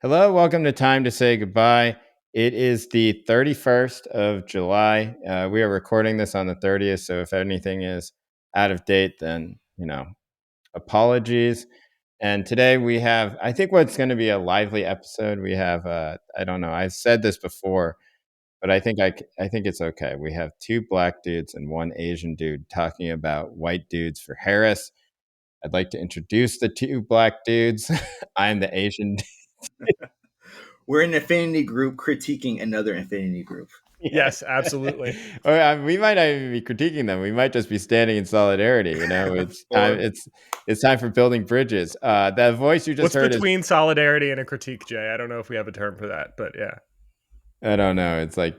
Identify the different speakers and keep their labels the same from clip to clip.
Speaker 1: Hello, welcome to Time to Say Goodbye. It is the 31st of July. We are recording this on the 30th, so if anything is out of date, then, apologies. And today we have, I think what's going to be a lively episode. We have, I don't know, I said this before, but I think it's okay. We have two black dudes and one Asian dude talking about white dudes for Harris. I'd like to introduce the two black dudes. I'm the Asian.
Speaker 2: We're an affinity group critiquing another affinity group.
Speaker 1: Yeah.
Speaker 3: Yes, absolutely.
Speaker 1: Or we might not even be critiquing them. We might just be standing in solidarity. It's time.
Speaker 2: Or
Speaker 1: It's time for building bridges. That voice you just
Speaker 3: What's
Speaker 1: heard is,
Speaker 3: between solidarity and a critique, Jay? I don't know if we have a term for that, but yeah.
Speaker 1: I don't know. It's like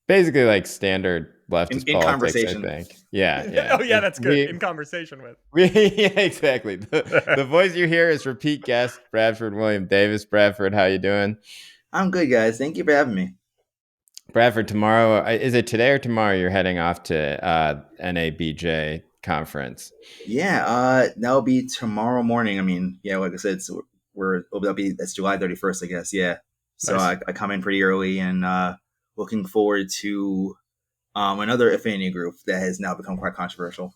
Speaker 1: basically like standard leftist
Speaker 2: in
Speaker 1: politics. I
Speaker 2: conversation.
Speaker 1: think. Yeah.
Speaker 3: Oh, yeah, that's good. In conversation with.
Speaker 1: Yeah, exactly. The voice you hear is repeat guest Bradford William Davis. Bradford, how you doing?
Speaker 2: I'm good, guys. Thank you for having me.
Speaker 1: Bradford, tomorrow, is it today or tomorrow you're heading off to NABJ conference?
Speaker 2: Yeah, that'll be tomorrow morning. I mean, yeah, like I said, so that's July 31st, I guess. Yeah. So
Speaker 3: Nice.
Speaker 2: I come in pretty early and looking forward to another affinity group that has now become quite controversial.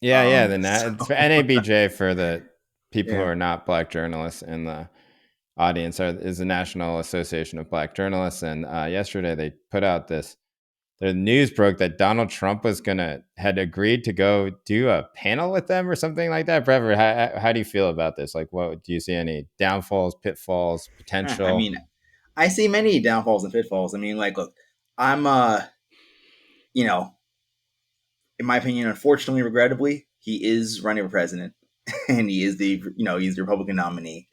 Speaker 1: Yeah.
Speaker 2: So,
Speaker 1: It's NABJ for the people who
Speaker 2: yeah.
Speaker 1: are not black journalists in the audience is the National Association of Black Journalists. And yesterday they put out the news broke that Donald Trump had agreed to go do a panel with them or something like that. Bradford, how do you feel about this? Like, what do you see any downfalls, pitfalls,
Speaker 2: I
Speaker 1: potential?
Speaker 2: mean, I see many downfalls and pitfalls. I mean, like, look, I'm you know, in my opinion, unfortunately, regrettably, he is running for president, and he's the Republican nominee.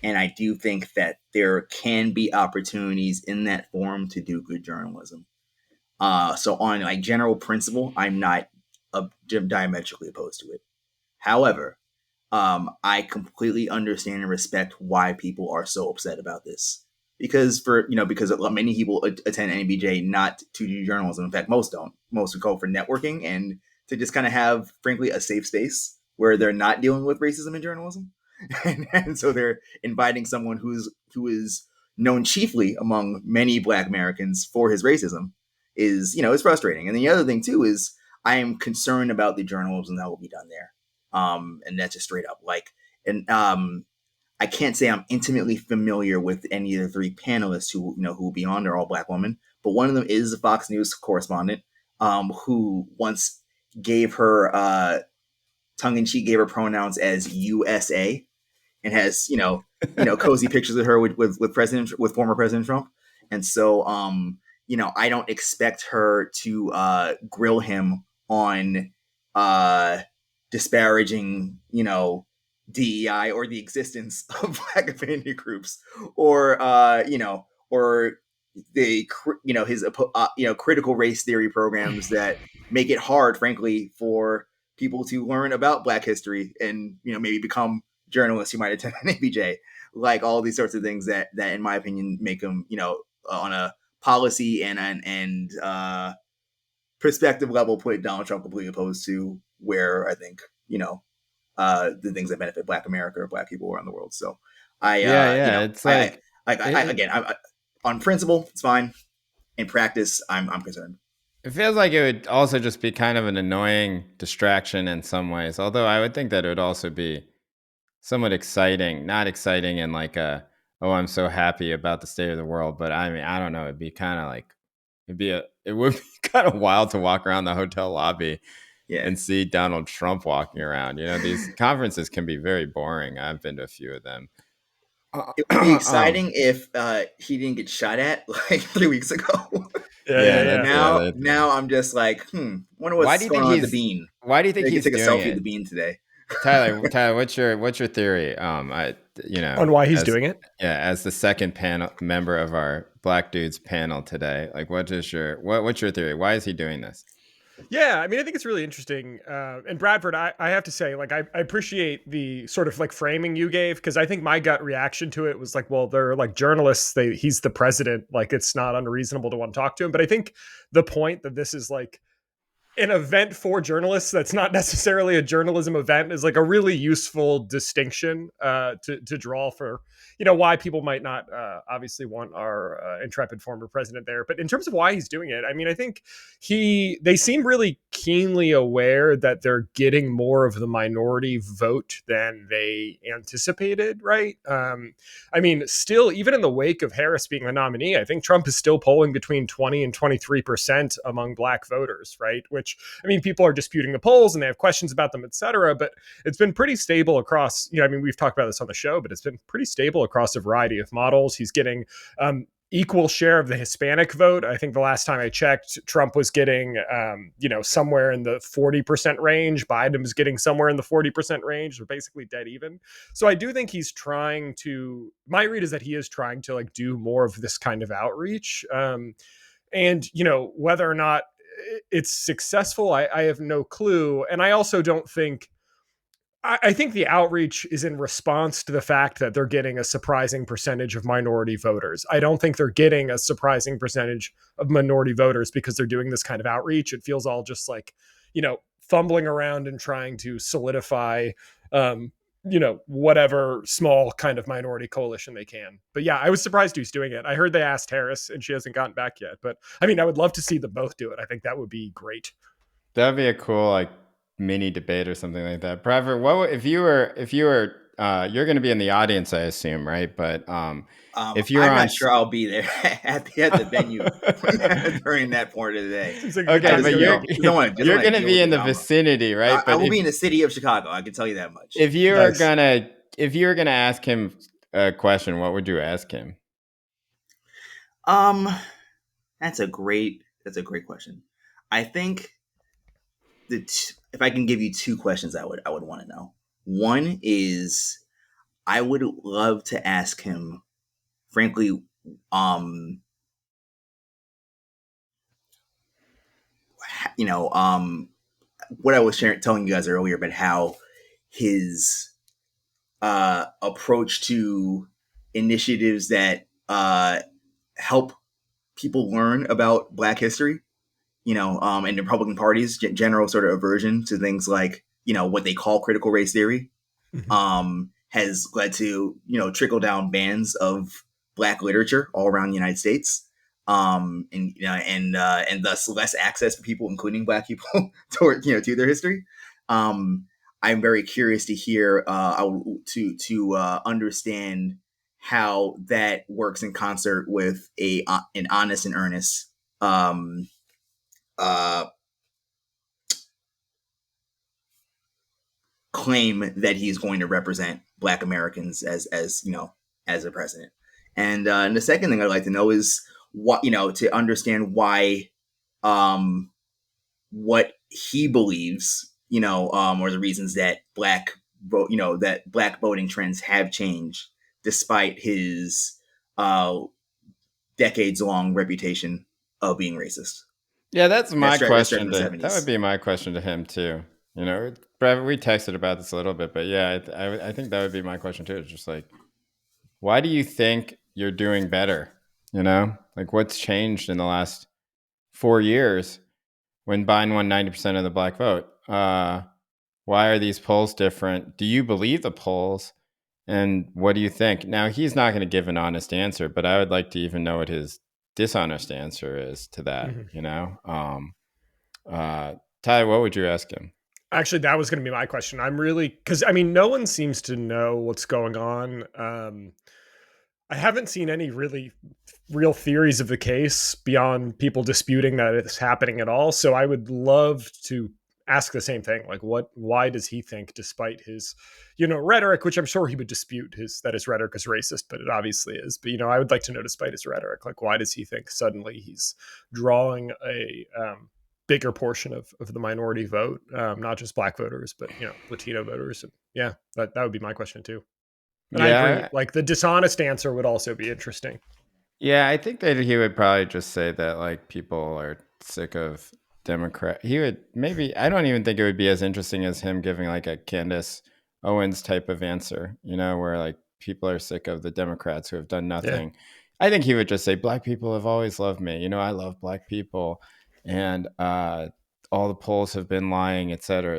Speaker 2: And I do think that there can be opportunities in that forum to do good journalism. So on like general principle, I'm not diametrically opposed to it. However, I completely understand and respect why people are so upset about this. Because many people attend NBJ not to do journalism. In fact, most don't. Most go for networking and to just kind of have, frankly, a safe space where they're not dealing with racism in journalism, and so they're inviting someone who is known chiefly among many Black Americans for his racism is frustrating. And the other thing too is I am concerned about the journalism that will be done there, and that's just straight up like and I can't say I'm intimately familiar with any of the three panelists who will be on. They're all Black women, but one of them is a Fox News correspondent who once gave her tongue in cheek gave her pronouns as USA and has cozy pictures of her with former President Trump, and so I don't expect her to grill him on disparaging DEI or the existence of Black affinity groups or or the his critical race theory programs that make it hard, frankly, for people to learn about Black history and maybe become journalists who might attend an ABJ, like all these sorts of things that in my opinion make them on a policy and perspective level put Donald Trump completely opposed to where I think the things that benefit Black America or Black people around the world. So
Speaker 1: Yeah. It's like
Speaker 2: again, on principle, it's fine. In practice, I'm concerned.
Speaker 1: it feels like it would also just be kind of an annoying distraction in some ways. Although I would think that it would also be somewhat exciting, not exciting in like oh, I'm so happy about the state of the world, but I mean, I don't know, it'd be kind of like it would be kind of wild to walk around the hotel lobby
Speaker 2: Yeah.
Speaker 1: and see Donald Trump walking around. These conferences can be very boring. I've been to a few of them.
Speaker 2: It would be exciting if he didn't get shot at like 3 weeks ago.
Speaker 1: Yeah,
Speaker 2: And
Speaker 3: Yeah.
Speaker 2: now I'm just like, wonder
Speaker 1: Why do
Speaker 2: what's
Speaker 1: you
Speaker 2: going
Speaker 1: think
Speaker 2: on at the bean.
Speaker 1: why do you think
Speaker 2: Maybe
Speaker 1: he's
Speaker 2: take a
Speaker 1: doing
Speaker 2: selfie at the
Speaker 1: it?
Speaker 2: bean today.
Speaker 1: Tyler, what's your theory?
Speaker 3: On why he's
Speaker 1: as
Speaker 3: doing it?
Speaker 1: as the second panel member of our Black Dudes panel today, like what's your theory? Why is he doing this?
Speaker 3: Yeah, I mean, I think it's really interesting. And Bradford, I have to say, like, I appreciate the sort of like framing you gave, because I think my gut reaction to it was like, well, they're like journalists. He's the president. Like, it's not unreasonable to want to talk to him. But I think the point that this is like an event for journalists that's not necessarily a journalism event is like a really useful distinction to draw for why people might not obviously want our intrepid former president there. But in terms of why he's doing it, I mean, I think they seem really keenly aware that they're getting more of the minority vote than they anticipated, right? I mean, still, even in the wake of Harris being the nominee, I think Trump is still polling between 20 and 23% among black voters, right? Which, I mean, people are disputing the polls and they have questions about them, et cetera, but it's been pretty stable across, I mean, we've talked about this on the show, but it's been pretty stable across a variety of models. He's getting equal share of the Hispanic vote. I think the last time I checked, Trump was getting, somewhere in the 40% range. Biden was getting somewhere in the 40% range. They're basically dead even. So I do think he's trying to, my read is that he is trying to like do more of this kind of outreach. And, whether or not it's successful, I have no clue. And I also don't think, I think the outreach is in response to the fact that they're getting a surprising percentage of minority voters. I don't think they're getting a surprising percentage of minority voters because they're doing this kind of outreach. It feels all just like, fumbling around and trying to solidify, whatever small kind of minority coalition they can. But yeah, I was surprised he's doing it. I heard they asked Harris and she hasn't gotten back yet. But I mean, I would love to see them both do it. I think that would be great.
Speaker 1: That'd be a cool like mini debate or something like that. Bradford, what if you were you're going to be in the audience, I assume, right? But if you're
Speaker 2: I'm
Speaker 1: on,
Speaker 2: not sure I'll be there at the venue during that part of the day.
Speaker 1: Okay, but you're going to be in the vicinity, right?
Speaker 2: I will be in the city of Chicago. I can tell you that much.
Speaker 1: If you were gonna ask him a question, what would you ask him?
Speaker 2: That's a great question. I think if I can give you two questions, I would want to know. One is I would love to ask him, frankly, what I was telling you guys earlier about how his approach to initiatives that help people learn about Black history, and the Republican Party's general sort of aversion to things like, what they call critical race theory, has led to, trickle down bans of Black literature all around the United States. And thus less access for people, including Black people, to their history. I'm very curious to hear, to understand how that works in concert with an honest and earnest claim that he's going to represent Black Americans as a president. And the second thing I'd like to know is what, to understand why, what he believes, or the reasons that Black voting trends have changed despite his decades long reputation of being racist.
Speaker 1: Yeah, that's my question. That would be my question to him too. Brad, we texted about this a little bit, but yeah, I think that would be my question too. It's just like, why do you think you're doing better? Like what's changed in the last 4 years when Biden won 90% of the Black vote? Why are these polls different? Do you believe the polls? And what do you think? Now, he's not going to give an honest answer, but I would like to even know what his dishonest answer is to that, Tyler, what would you ask him?
Speaker 3: Actually, that was going to be my question. I'm really, because I mean, no one seems to know what's going on. I haven't seen any really real theories of the case beyond people disputing that it's happening at all. So I would love to ask the same thing. Like, why does he think, despite his, rhetoric, which I'm sure he would dispute that his rhetoric is racist, but it obviously is. But, I would like to know, despite his rhetoric, like, why does he think suddenly he's drawing a bigger portion of the minority vote, not just Black voters, but, Latino voters. And yeah, that would be my question too. And I agree. Like the dishonest answer would also be interesting.
Speaker 1: Yeah, I think that he would probably just say that like people are sick of Democrat. He would maybe, I don't even think it would be as interesting as him giving like a Candace Owens type of answer, where like people are sick of the Democrats who have done nothing. Yeah. I think he would just say Black people have always loved me. I love Black people. And all the polls have been lying, et cetera,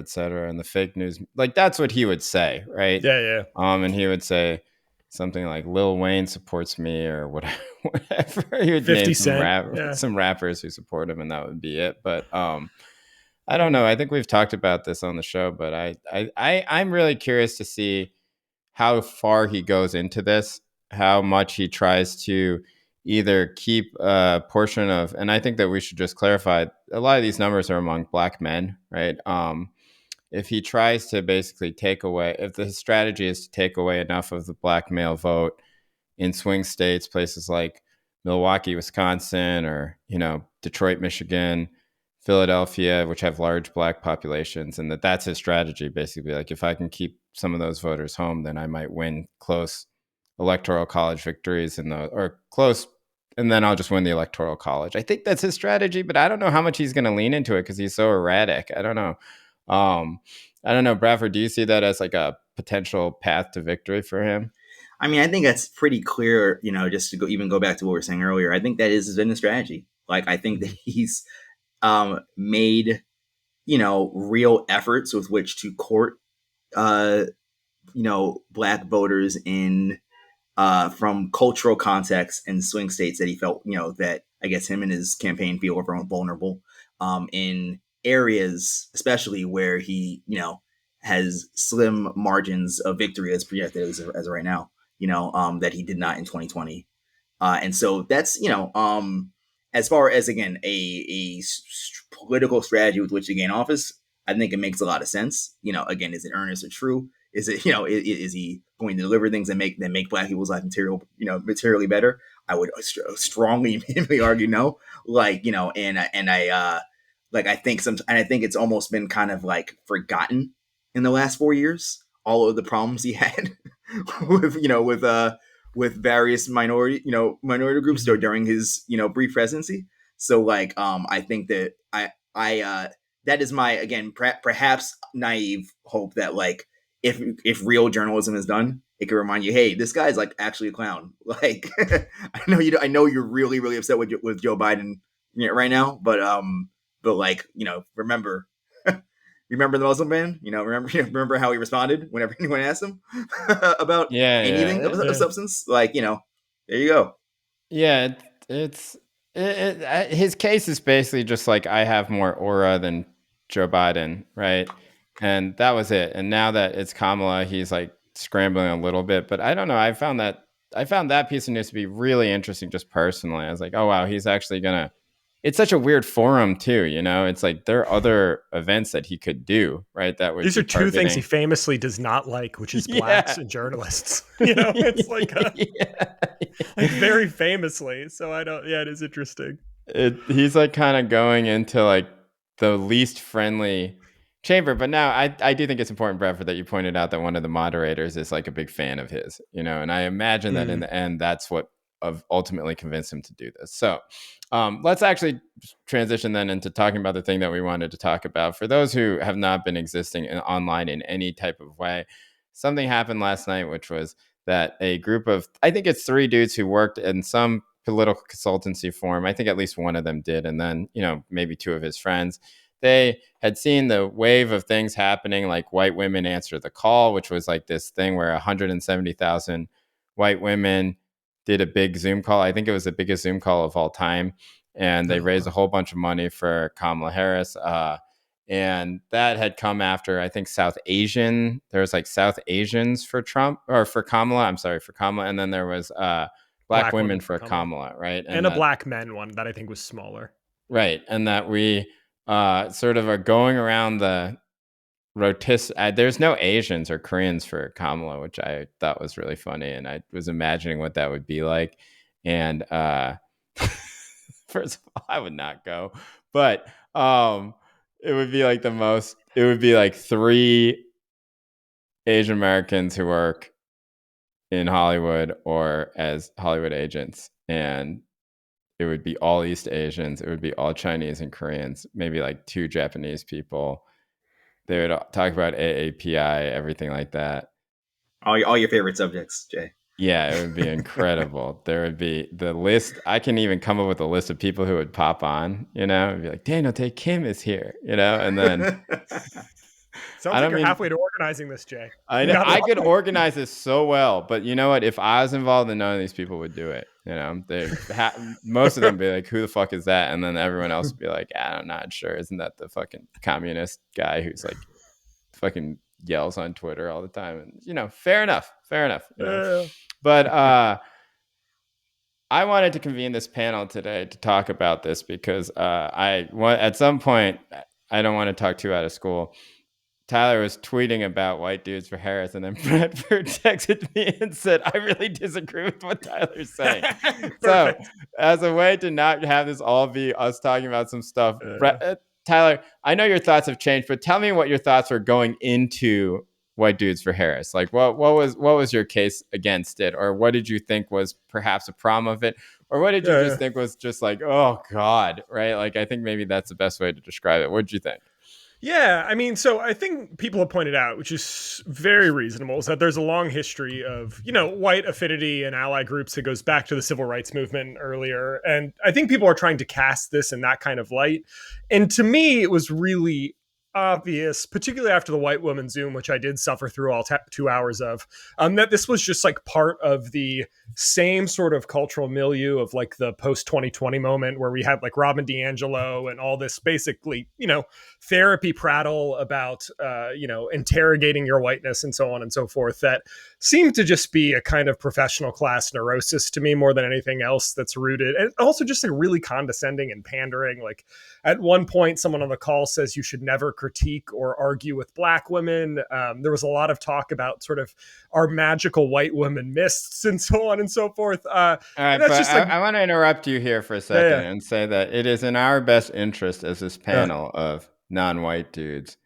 Speaker 1: and the fake news. Like that's what he would say, right?
Speaker 3: Yeah, yeah.
Speaker 1: And he would say something like Lil Wayne supports me or whatever. Whatever. He would name
Speaker 3: 50 Cent. Yeah.
Speaker 1: some rappers who support him, and that would be it. But I don't know. I think we've talked about this on the show, but I'm really curious to see how far he goes into this, how much he tries to either keep a portion of, and I think that we should just clarify a lot of these numbers are among black men, right? If he tries to basically take away, if the strategy is to take away enough of the black male vote in swing states, places like Milwaukee, Wisconsin, or Detroit, Michigan, Philadelphia, which have large black populations, and that's his strategy. Basically, like if I can keep some of those voters home, then I might win close electoral college victories or close, and then I'll just win the electoral college. I think that's his strategy, but I don't know how much he's going to lean into it because he's so erratic. I don't know. I don't know, Bradford. Do you see that as like a potential path to victory for him?
Speaker 2: I mean, I think that's pretty clear. Just to go back to what we were saying earlier, I think that is his business strategy. Like, I think that he's made real efforts with which to court black voters in from cultural contexts and swing states that he felt that I guess him and his campaign feel were vulnerable in areas, especially where he has slim margins of victory as projected as of right now. That he did not in 2020. And so that's, as far as, again, a political strategy with which to gain office, I think it makes a lot of sense. Again, is it earnest or true? Is it, is he going to deliver things that make black people's life materially better? I would strongly argue no. Like, and I think it's almost been kind of like forgotten in the last 4 years, all of the problems he had with various minority groups during his brief presidency. So like I think that I that is my, again, perhaps naive hope that like if real journalism is done, it can remind you, hey, this guy's like actually a clown. Like I know you're really really upset with Joe Biden right now, but like remember remember the Muslim ban? Remember how he responded whenever anyone asked him about
Speaker 1: Yeah,
Speaker 2: anything
Speaker 1: yeah,
Speaker 2: of substance? Like, there you go.
Speaker 1: yeah. His case is basically just like I have more aura than Joe Biden, right? And that was it. And now that it's Kamala, he's like scrambling a little bit. But I don't know. I found that piece of news to be really interesting, just personally. I was like, oh wow, he's actually gonna. It's such a weird forum too, It's like there are other events that he could do, right? That would
Speaker 3: These
Speaker 1: be
Speaker 3: are two things he
Speaker 1: targeting.
Speaker 3: famously does not like, which is blacks
Speaker 1: Yeah.
Speaker 3: and journalists. It's like
Speaker 1: Yeah.
Speaker 3: like very famously. So I don't. Yeah, it is interesting.
Speaker 1: He's like kind of going into like the least friendly chamber. But now I do think it's important, Bradford, that you pointed out that one of the moderators is like a big fan of his, and I imagine that in the end, that's what ultimately convinced him to do this. So let's actually transition then into talking about the thing that we wanted to talk about. For those who have not been existing online in any type of way, something happened last night, which was that a group of, I think it's 3 dudes who worked in some political consultancy firm. I think at least one of them did. And then, maybe 2 of his friends. They had seen the wave of things happening, like white women answer the call, which was like this thing where 170,000 white women did a big Zoom call. I think it was the biggest Zoom call of all time. And they raised a whole bunch of money for Kamala Harris. And that had come after, I think, South Asian. There was like South Asians for Trump, or for Kamala. I'm sorry, for Kamala. And then there was black women for Kamala, right?
Speaker 3: And a black men one that I think was smaller.
Speaker 1: Right. And that we sort of are going around the there's no Asians or Koreans for Kamala, which I thought was really funny. And I was imagining what that would be like. And first of all, I would not go. But it would be like it would be like 3 Asian Americans who work in Hollywood or as Hollywood agents. And it would be all East Asians. It would be all Chinese and Koreans, maybe like 2 Japanese people. They would talk about AAPI, everything like that.
Speaker 2: All your favorite subjects, Jay.
Speaker 1: Yeah, it would be incredible. There would be the list. I can even come up with a list of people who would pop on, and be like, Daniel Day Kim is here, and then
Speaker 3: Sounds
Speaker 1: I
Speaker 3: like
Speaker 1: don't
Speaker 3: you're
Speaker 1: mean
Speaker 3: halfway to organizing this, Jay.
Speaker 1: I
Speaker 3: Now that
Speaker 1: I could organize this so well, but you know what? If I was involved, then none of these people would do it. Most of them would be like, "Who the fuck is that?" And then everyone else would be like, "I'm not sure. Isn't that the fucking communist guy who's like fucking yells on Twitter all the time?" And fair enough. But I wanted to convene this panel today to talk about this because at some point, I don't want to talk too out of school. Tyler was tweeting about white dudes for Harris, and then Bradford texted me and said, I really disagree with what Tyler's saying. So, as a way to not have this all be us talking about some stuff, Tyler, I know your thoughts have changed, but tell me what your thoughts were going into white dudes for Harris. Like, what was your case against it, or what did you think was perhaps a problem of it, or what did you just think was just like, oh God, right? Like, I think maybe that's the best way to describe it. What did you think?
Speaker 3: Yeah, I mean, so I think people have pointed out, which is very reasonable, is that there's a long history of, white affinity and ally groups that goes back to the civil rights movement earlier. And I think people are trying to cast this in that kind of light. And to me, it was really obvious, particularly after the white woman Zoom, which I did suffer through all 2 hours of, that this was just like part of the same sort of cultural milieu of like the post 2020 moment where we had like Robin DiAngelo and all this basically, therapy prattle about, interrogating your whiteness and so on and so forth that seemed to just be a kind of professional class neurosis to me more than anything else that's rooted. And also just like really condescending and pandering. Like at one point, someone on the call says you should never critique or argue with black women. There was a lot of talk about sort of our magical white women mists and so on and so forth.
Speaker 1: All right, but I want to interrupt you here for a second and say that it is in our best interest as this panel of non-white dudes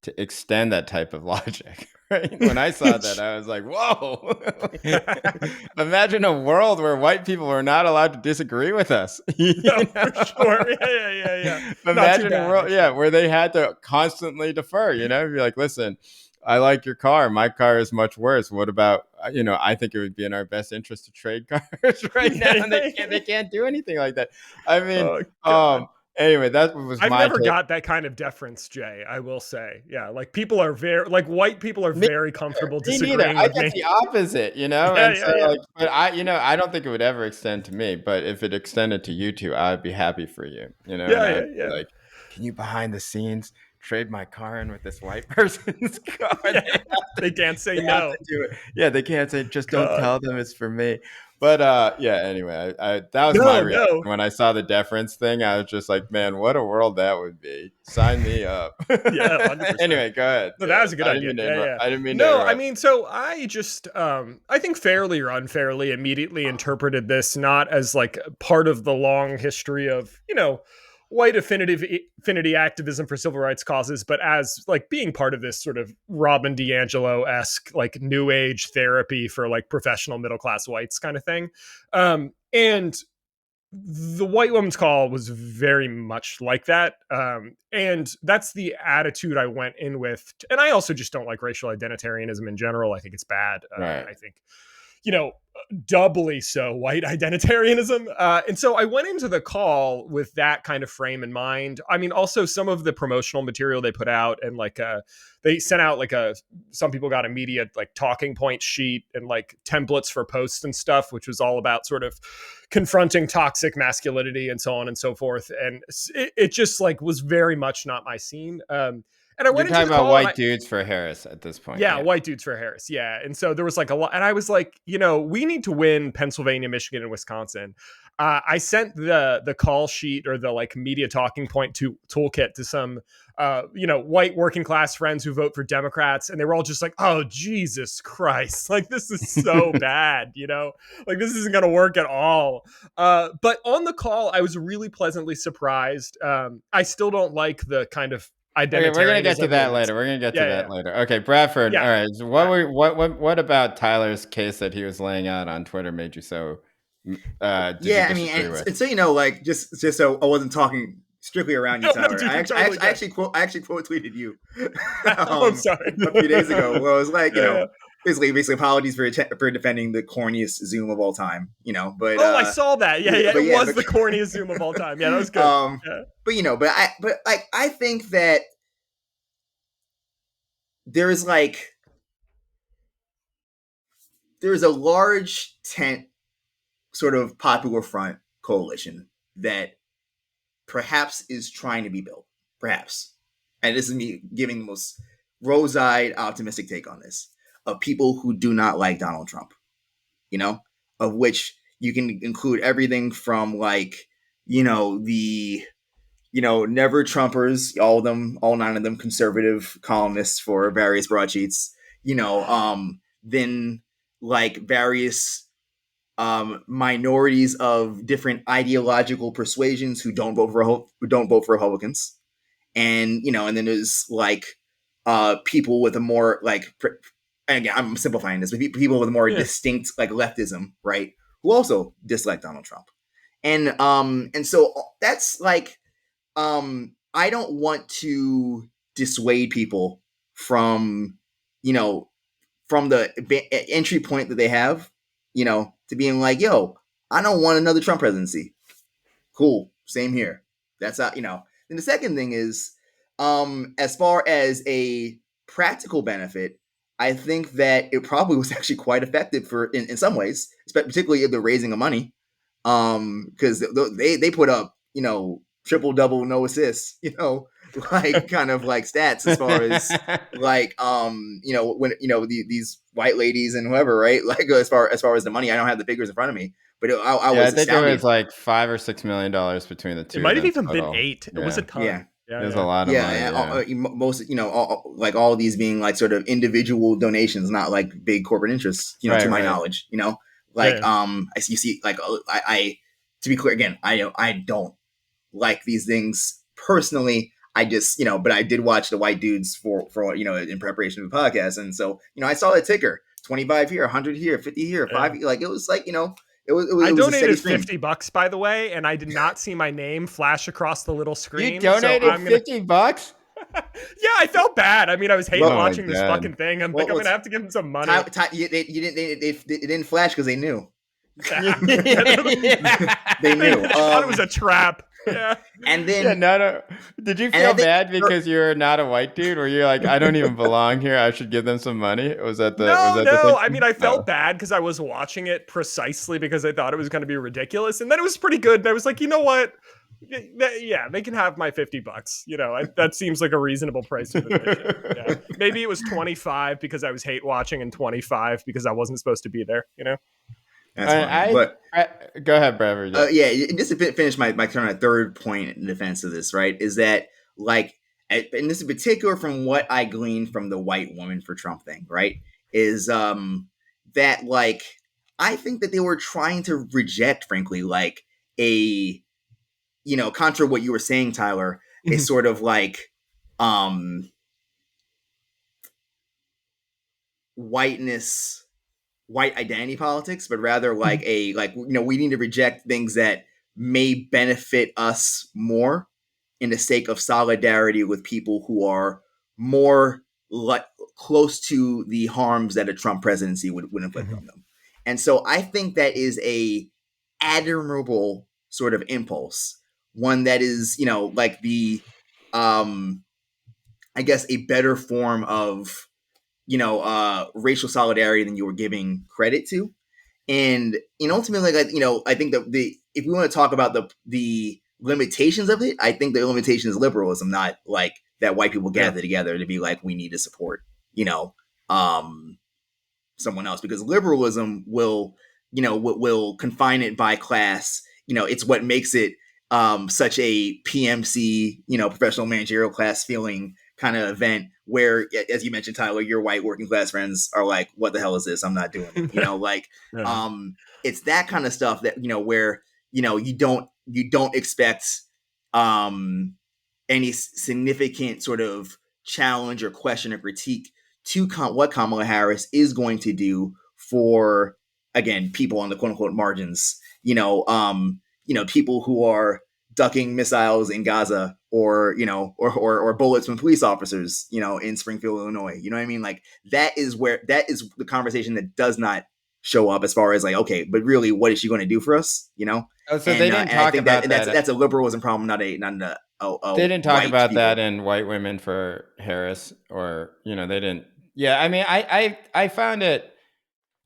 Speaker 1: to extend that type of logic. Right? When I saw that, I was like, whoa. Imagine a world where white people are not allowed to disagree with us.
Speaker 3: For sure. Yeah.
Speaker 1: Imagine a world, where they had to constantly defer, be like, listen, I like your car. My car is much worse. What about, I think it would be in our best interest to trade cars right now. And they can't do anything like that. I mean, anyway, that was
Speaker 3: I've never got that kind of deference, Jay, I will say. Yeah, like people are white people are very comfortable disagreeing with me.
Speaker 1: I get the opposite, but I don't think it would ever extend to me. But if it extended to you two, I'd be happy for you, Like, can you behind the scenes trade my car in with this white person's car?
Speaker 3: They can't say no.
Speaker 1: Yeah, they can't say, just don't tell them it's for me. But anyway, that was my reaction. When I saw the deference thing, I was just like, man, what a world that would be. Sign me up.
Speaker 3: Yeah, 100%.
Speaker 1: Anyway, go ahead.
Speaker 3: No, that was a good idea.
Speaker 1: I didn't mean to interrupt.
Speaker 3: I mean, so I just, I think fairly or unfairly immediately interpreted this not as like part of the long history of, white affinity activism for civil rights causes, but as like being part of this sort of Robin DiAngelo-esque like new age therapy for like professional middle class whites kind of thing. And the white woman's call was very much like that. And that's the attitude I went in with. And I also just don't like racial identitarianism in general. I think it's bad.
Speaker 1: Right.
Speaker 3: I think, doubly so white identitarianism. And so I went into the call with that kind of frame in mind. I mean, also some of the promotional material they put out and like they sent out like some people got immediate like talking point sheet and like templates for posts and stuff, which was all about sort of confronting toxic masculinity and so on and so forth. And it just like was very much not my scene. And I went into the call
Speaker 1: about white dudes for Harris at this point.
Speaker 3: Yeah, white dudes for Harris. Yeah. And so there was like a lot. And I was like, we need to win Pennsylvania, Michigan, and Wisconsin. I sent the call sheet or the like media talking point toolkit to some, white working class friends who vote for Democrats. And they were all just like, oh, Jesus Christ. Like, this is so bad, like this isn't going to work at all. But on the call, I was really pleasantly surprised. I still don't like the kind of
Speaker 1: Okay, we're gonna get to that later. Later. Okay, Bradford. Yeah. All right. So what about Tyler's case that he was laying out on Twitter made you so?
Speaker 2: I mean, and so like just so I wasn't talking strictly around you, Tyler. I actually quote tweeted you.
Speaker 3: I'm sorry.
Speaker 2: A few days ago, where I was like, basically apologies for defending the corniest Zoom of all time, but
Speaker 3: I saw that. Yeah,
Speaker 2: but
Speaker 3: it
Speaker 2: yeah,
Speaker 3: was the corniest Zoom of all time. Yeah, that was good. Yeah.
Speaker 2: but I think that there's a large tent sort of popular front coalition that perhaps is trying to be built, perhaps. And this is me giving the most rose-eyed, optimistic take on this, of people who do not like Donald Trump, of which you can include everything from the never Trumpers, all 9 of them conservative columnists for various broadsheets, then various minorities of different ideological persuasions who don't vote for Republicans, and then there's people with a more and again, I'm simplifying this, but people with a more distinct leftism, right, who also dislike Donald Trump, and so that's I don't want to dissuade people from from the entry point that they have, to being yo, I don't want another Trump presidency. Cool, same here. That's how. Then the second thing is, as far as a practical benefit, I think that it probably was actually quite effective in some ways, particularly the raising of money, because they put up triple double no assists, kind of stats as far as when these white ladies and whoever, right, as far as the money. I don't have the figures in front of me, but I
Speaker 1: think
Speaker 2: astounded.
Speaker 1: it was $5 or $6 million between the two.
Speaker 3: It might have even been 8. It was a ton.
Speaker 2: Yeah.
Speaker 1: There's a lot of money.
Speaker 2: Most all of these being sort of individual donations, not big corporate interests, to my knowledge, you see, I to be clear again, I don't like these things personally. I just, but I did watch the white dudes for in preparation for the podcast, and so I saw the ticker, 25 here, 100 here, 50 here, 5. It was it was
Speaker 3: I donated
Speaker 2: $50,
Speaker 3: by the way, and I did not see my name flash across the little screen.
Speaker 1: You donated $50?
Speaker 3: Yeah, I felt bad. I mean, I was watching this fucking thing. I'm gonna have to give him some money.
Speaker 2: It didn't flash because they knew.
Speaker 3: They knew. Thought it was a trap. Yeah.
Speaker 2: And then
Speaker 1: did you feel bad because you're not a white dude, or you're I don't even belong here, I should give them some money? Was that the
Speaker 3: No, I mean, I felt bad because I was watching it precisely because I thought it was going to be ridiculous, and then it was pretty good, and I was like, you know what, they can have my $50. That seems like a reasonable price of admission. Yeah. Maybe it was 25 because I was hate watching, and 25 because I wasn't supposed to be there.
Speaker 2: That's fine.
Speaker 1: Go ahead, Bradford.
Speaker 2: Just to finish my kind of third point in defense of this, right, is that and this in particular from what I gleaned from the white woman for Trump thing, right, is that I think that they were trying to reject, frankly, a contra what you were saying, Tyler, a sort of white identity politics, but rather we need to reject things that may benefit us more in the sake of solidarity with people who are more close to the harms that a Trump presidency would inflict on them. And so I think that is a admirable sort of impulse, one that is I guess a better form of racial solidarity than you were giving credit to. And ultimately, I think that if we want to talk about the limitations of it, I think the limitation is liberalism, not that white people gather together to be we need to support, someone else, because liberalism will confine it by class. It's what makes it such a PMC, professional managerial class feeling kind of event where, as you mentioned, Tyler, your white working class friends are what the hell is this? I'm not doing it. It's that kind of stuff that, where, you don't expect any significant sort of challenge or question or critique to what Kamala Harris is going to do for, again, people on the quote unquote margins, people who are ducking missiles in Gaza or or bullets from police officers, in Springfield, Illinois. You know what I mean? Like that is the conversation that does not show up as far as like, okay, but really, what is she going to do for us?
Speaker 1: Oh, so they didn't
Speaker 2: And I
Speaker 1: talk
Speaker 2: think
Speaker 1: about that.
Speaker 2: that's a liberalism problem, not a
Speaker 1: They didn't talk
Speaker 2: white
Speaker 1: about
Speaker 2: people.
Speaker 1: that in White Women for Harris, or they didn't. Yeah, I mean, I found it.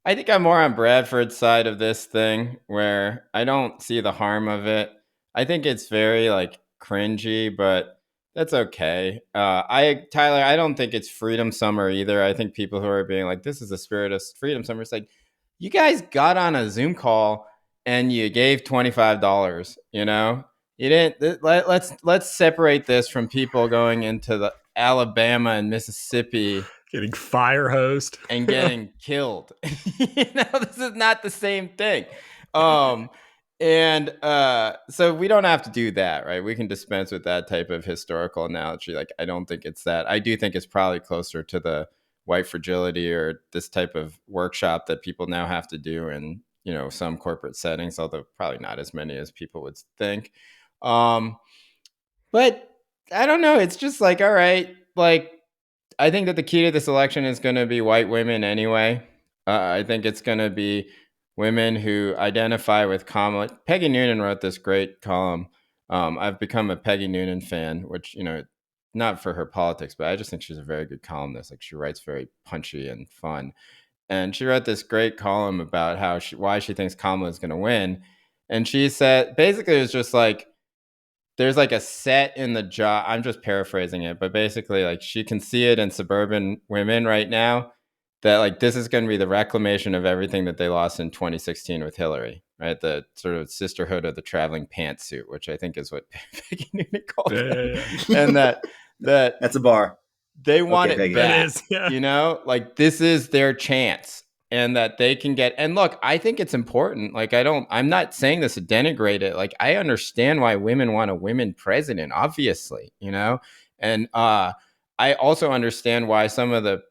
Speaker 1: I think I'm more on Bradford's side of this thing, where I don't see the harm of it. I think it's very like cringy, but that's okay. Tyler, I don't think it's Freedom Summer either. I think people who are being like, "This is the spirit of Freedom Summer," it's like, you guys got on a Zoom call and you gave $25. You didn't. Let's separate this from people going into the Alabama and Mississippi
Speaker 3: Getting fire hosed
Speaker 1: and getting killed. This is not the same thing. So we don't have to do that, right? We can dispense with that type of historical analogy. Like, I don't think it's that. I do think it's probably closer to the white fragility or this type of workshop that people now have to do in, some corporate settings, although probably not as many as people would think. But I don't know. It's just like, all right, like, I think that the key to this election is going to be white women anyway. I think it's going to be women who identify with Kamala. Peggy Noonan wrote this great column. I've become a Peggy Noonan fan, which, not for her politics, but I just think she's a very good columnist. Like, she writes very punchy and fun. And she wrote this great column about why she thinks Kamala is going to win. And she said, basically, it was just like, there's like a set in the job. I'm just paraphrasing it, but basically, like, she can see it in suburban women right now that like this is going to be the reclamation of everything that they lost in 2016 with Hillary, right? The sort of sisterhood of the traveling pantsuit, which I think is what Peggy Noonan called it. And that
Speaker 2: that's a bar.
Speaker 1: They want it
Speaker 2: Peggy.
Speaker 1: back,
Speaker 3: It is, yeah.
Speaker 1: like this is their chance. And that they can get, and look, I think it's important. Like, I'm not saying this to denigrate it. Like, I understand why women want a women president, obviously, and I also understand why some of the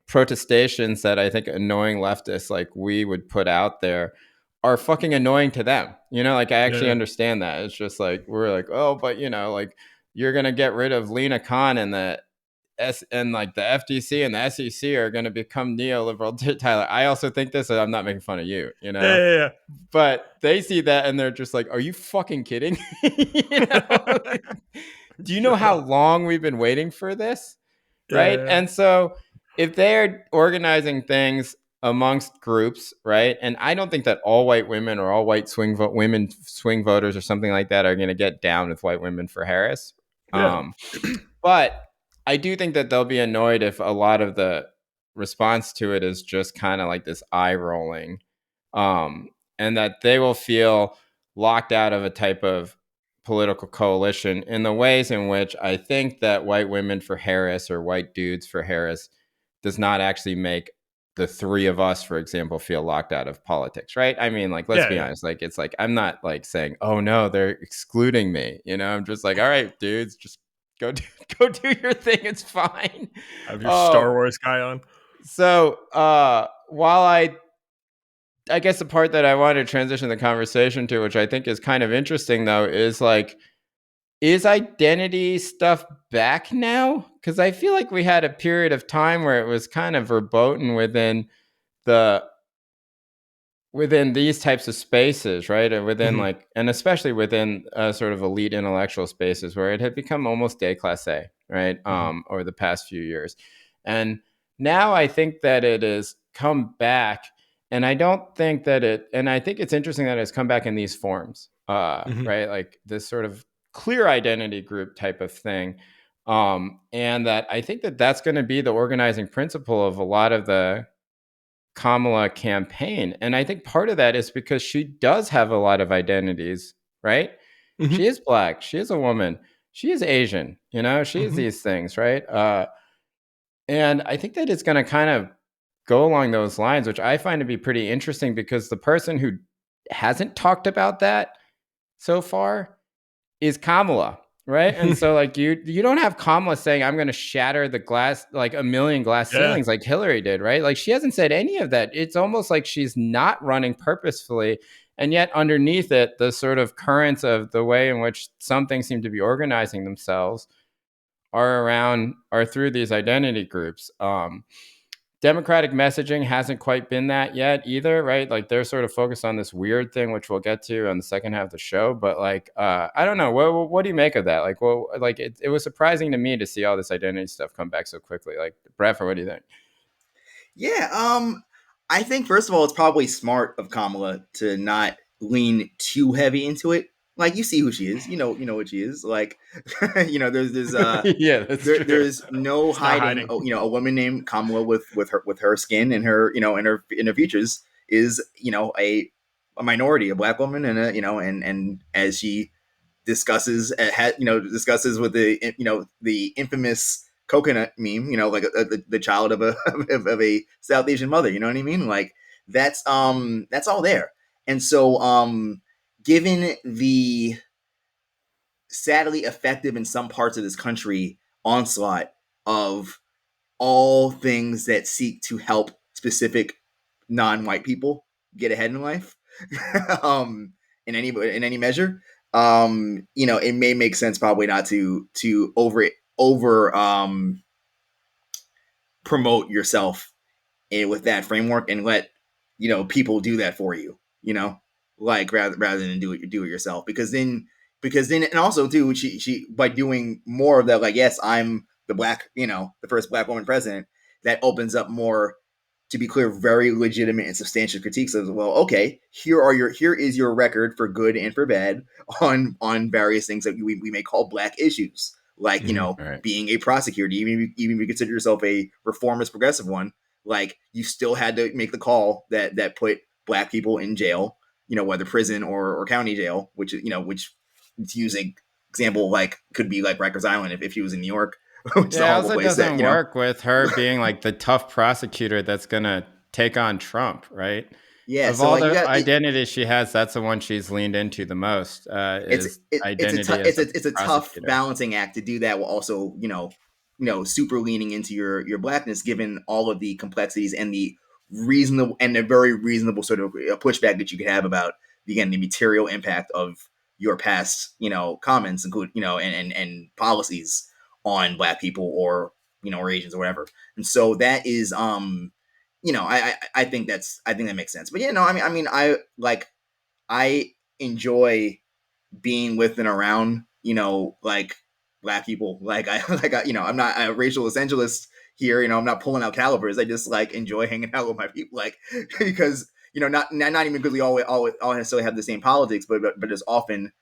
Speaker 1: protestations that I think annoying leftists like we would put out there are fucking annoying to them. Like, I actually understand that. It's just like, we're like, oh, but like, you're going to get rid of Lena Khan and the FTC and the SEC are going to become neoliberal. Tyler, I also think this, and I'm not making fun of you,
Speaker 3: Yeah.
Speaker 1: But they see that and they're just like, are you fucking kidding? Do you know how long we've been waiting for this? Right.
Speaker 3: Yeah.
Speaker 1: And so if they're organizing things amongst groups, right? And I don't think that all white women or all white swing voters or something like that are going to get down with white women for Harris.
Speaker 3: Yeah.
Speaker 1: But I do think that they'll be annoyed if a lot of the response to it is just kind of like this eye rolling, and that they will feel locked out of a type of political coalition in the ways in which I think that white women for Harris or white dudes for Harris does not actually make the three of us, for example, feel locked out of politics, right? I mean, like, let's be honest. Like, it's like, I'm not like saying, oh no, they're excluding me. I'm just like, all right, dudes, just go do your thing. It's fine.
Speaker 3: Have your Star Wars guy on.
Speaker 1: So while I guess the part that I wanted to transition the conversation to, which I think is kind of interesting though, is like, is identity stuff back now? Because I feel like we had a period of time where it was kind of verboten within these types of spaces, right? And within and especially within sort of elite intellectual spaces where it had become almost déclassé, right? Over the past few years. And now I think that it has come back, and I don't think that and I think it's interesting that it's come back in these forms, right? Like this sort of clear identity group type of thing. And that I think that that's going to be the organizing principle of a lot of the Kamala campaign. And I think part of that is because she does have a lot of identities, right? She is Black. She is a woman. She is Asian, she is these things, right? And I think that it's going to kind of go along those lines, which I find to be pretty interesting, because the person who hasn't talked about that so far is Kamala, right? And so like you don't have Kamala saying, I'm going to shatter the glass, like a million glass ceilings like Hillary did, right? Like she hasn't said any of that. It's almost like she's not running purposefully. And yet underneath it, the sort of currents of the way in which some things seem to be organizing themselves are through these identity groups. Democratic messaging hasn't quite been that yet either, right? Like they're sort of focused on this weird thing, which we'll get to on the second half of the show. But like, I don't know. What do you make of that? Like, well, like it was surprising to me to see all this identity stuff come back so quickly. Like, Bradford, what do you think?
Speaker 2: Yeah, I think first of all, it's probably smart of Kamala to not lean too heavy into it. Like you see who she is, you know what she is. Like,
Speaker 1: Yeah, that's true.
Speaker 2: there's no
Speaker 3: It's not
Speaker 2: hiding.
Speaker 3: hiding.
Speaker 2: A woman named Kamala with her skin and her in her features is a minority, a black woman, and and as she discusses with the infamous coconut meme, like the child of a of a South Asian mother. You know what I mean? Like that's all there. And so given the sadly effective in some parts of this country onslaught of all things that seek to help specific non-white people get ahead in life, um, in any measure, it may make sense probably not to over promote yourself with that framework and let people do that for you. Like rather than do it yourself, because then and also too she by doing more of that, like, yes, I'm the first black woman president, that opens up more, to be clear, very legitimate and substantial critiques of, well, okay, here is your record for good and for bad on various things that we may call black issues, like
Speaker 1: Right.
Speaker 2: being a prosecutor, even if you consider yourself a reformist progressive one, like you still had to make the call that put black people in jail, whether prison or county jail, which to use an example, like could be like Rikers Island if he was in New York, which is a
Speaker 1: Yeah, it
Speaker 2: horrible
Speaker 1: also
Speaker 2: place that
Speaker 1: doesn't work with her being like the tough prosecutor that's gonna take on Trump, right?
Speaker 2: yeah.
Speaker 1: Of
Speaker 2: So
Speaker 1: all
Speaker 2: like
Speaker 1: the identities she has, that's the one she's leaned into the most. Is identity as a
Speaker 2: it's a tough
Speaker 1: prosecutor.
Speaker 2: balancing act to do that while also super leaning into your blackness, given all of the complexities and the reasonable and a very reasonable sort of pushback that you could have about, again, the material impact of your past comments, include and policies on black people or Asians or whatever. And so that is I think that makes sense. But yeah, no, I mean I enjoy being with and around, like black people. Like I'm not a racial essentialist here. I'm not pulling out calibers. I just like enjoy hanging out with my people, like because not even because we all necessarily have the same politics, but as often,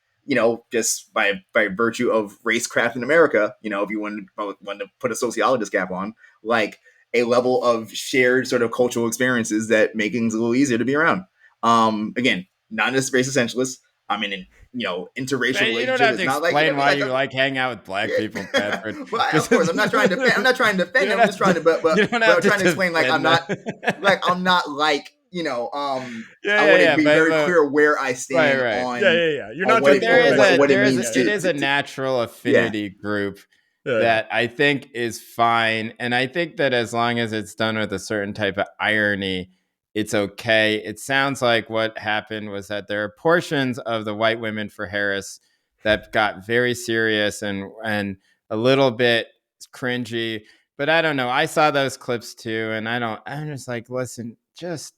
Speaker 2: just by virtue of racecraft in America, if you want to put a sociologist cap on, like a level of shared sort of cultural experiences that make things a little easier to be around. Again, not as race essentialist. I'm in an interracial
Speaker 1: You don't
Speaker 2: relationship.
Speaker 1: have
Speaker 2: It's
Speaker 1: to
Speaker 2: not like
Speaker 1: explain why
Speaker 2: like
Speaker 1: you like hanging out with black people,
Speaker 2: yeah.
Speaker 1: Bradford.
Speaker 2: Well, of
Speaker 1: Just
Speaker 2: course, I'm not trying to defend. I'm not trying to
Speaker 1: you
Speaker 2: defend him.
Speaker 1: don't
Speaker 2: I'm just
Speaker 1: have
Speaker 2: trying to,
Speaker 1: to. You don't
Speaker 2: but
Speaker 1: have
Speaker 2: I'm
Speaker 1: to
Speaker 2: trying to explain,
Speaker 1: defend
Speaker 2: I'm not like I want to
Speaker 1: yeah.
Speaker 2: be very clear where I
Speaker 1: Right,
Speaker 2: stand
Speaker 1: right.
Speaker 3: Yeah, yeah, yeah. You're
Speaker 2: on
Speaker 3: not
Speaker 2: what
Speaker 1: But
Speaker 3: taking
Speaker 2: it
Speaker 1: there
Speaker 3: away
Speaker 1: is
Speaker 3: from
Speaker 1: a
Speaker 2: what it
Speaker 1: there is
Speaker 2: means
Speaker 3: yeah,
Speaker 1: a, it is a
Speaker 2: to
Speaker 1: natural
Speaker 2: yeah.
Speaker 1: affinity group
Speaker 3: yeah, yeah.
Speaker 1: that I think is fine, and I think that as long as it's done with a certain type of irony, it's okay. It sounds like what happened was that there are portions of the White Women for Harris that got very serious and a little bit cringy. But I don't know. I saw those clips too, and I'm just like, listen, just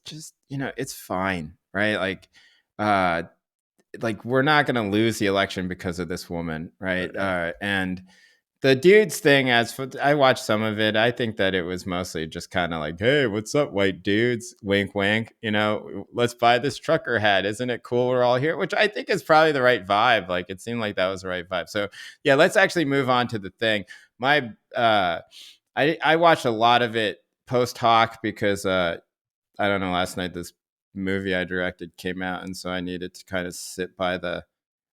Speaker 1: it's fine, right? Like we're not going to lose the election because of this woman, right?
Speaker 3: Right.
Speaker 1: And the dudes thing, as for, I watched some of it, I think that it was mostly just kind of like, hey, what's up, white dudes? Wink, wink. Let's buy this trucker hat. Isn't it cool? We're all here, which I think is probably the right vibe. Like it seemed like that was the right vibe. So yeah, let's actually move on to the thing. I watched a lot of it post hoc because I don't know. Last night this movie I directed came out, and so I needed to kind of sit by the.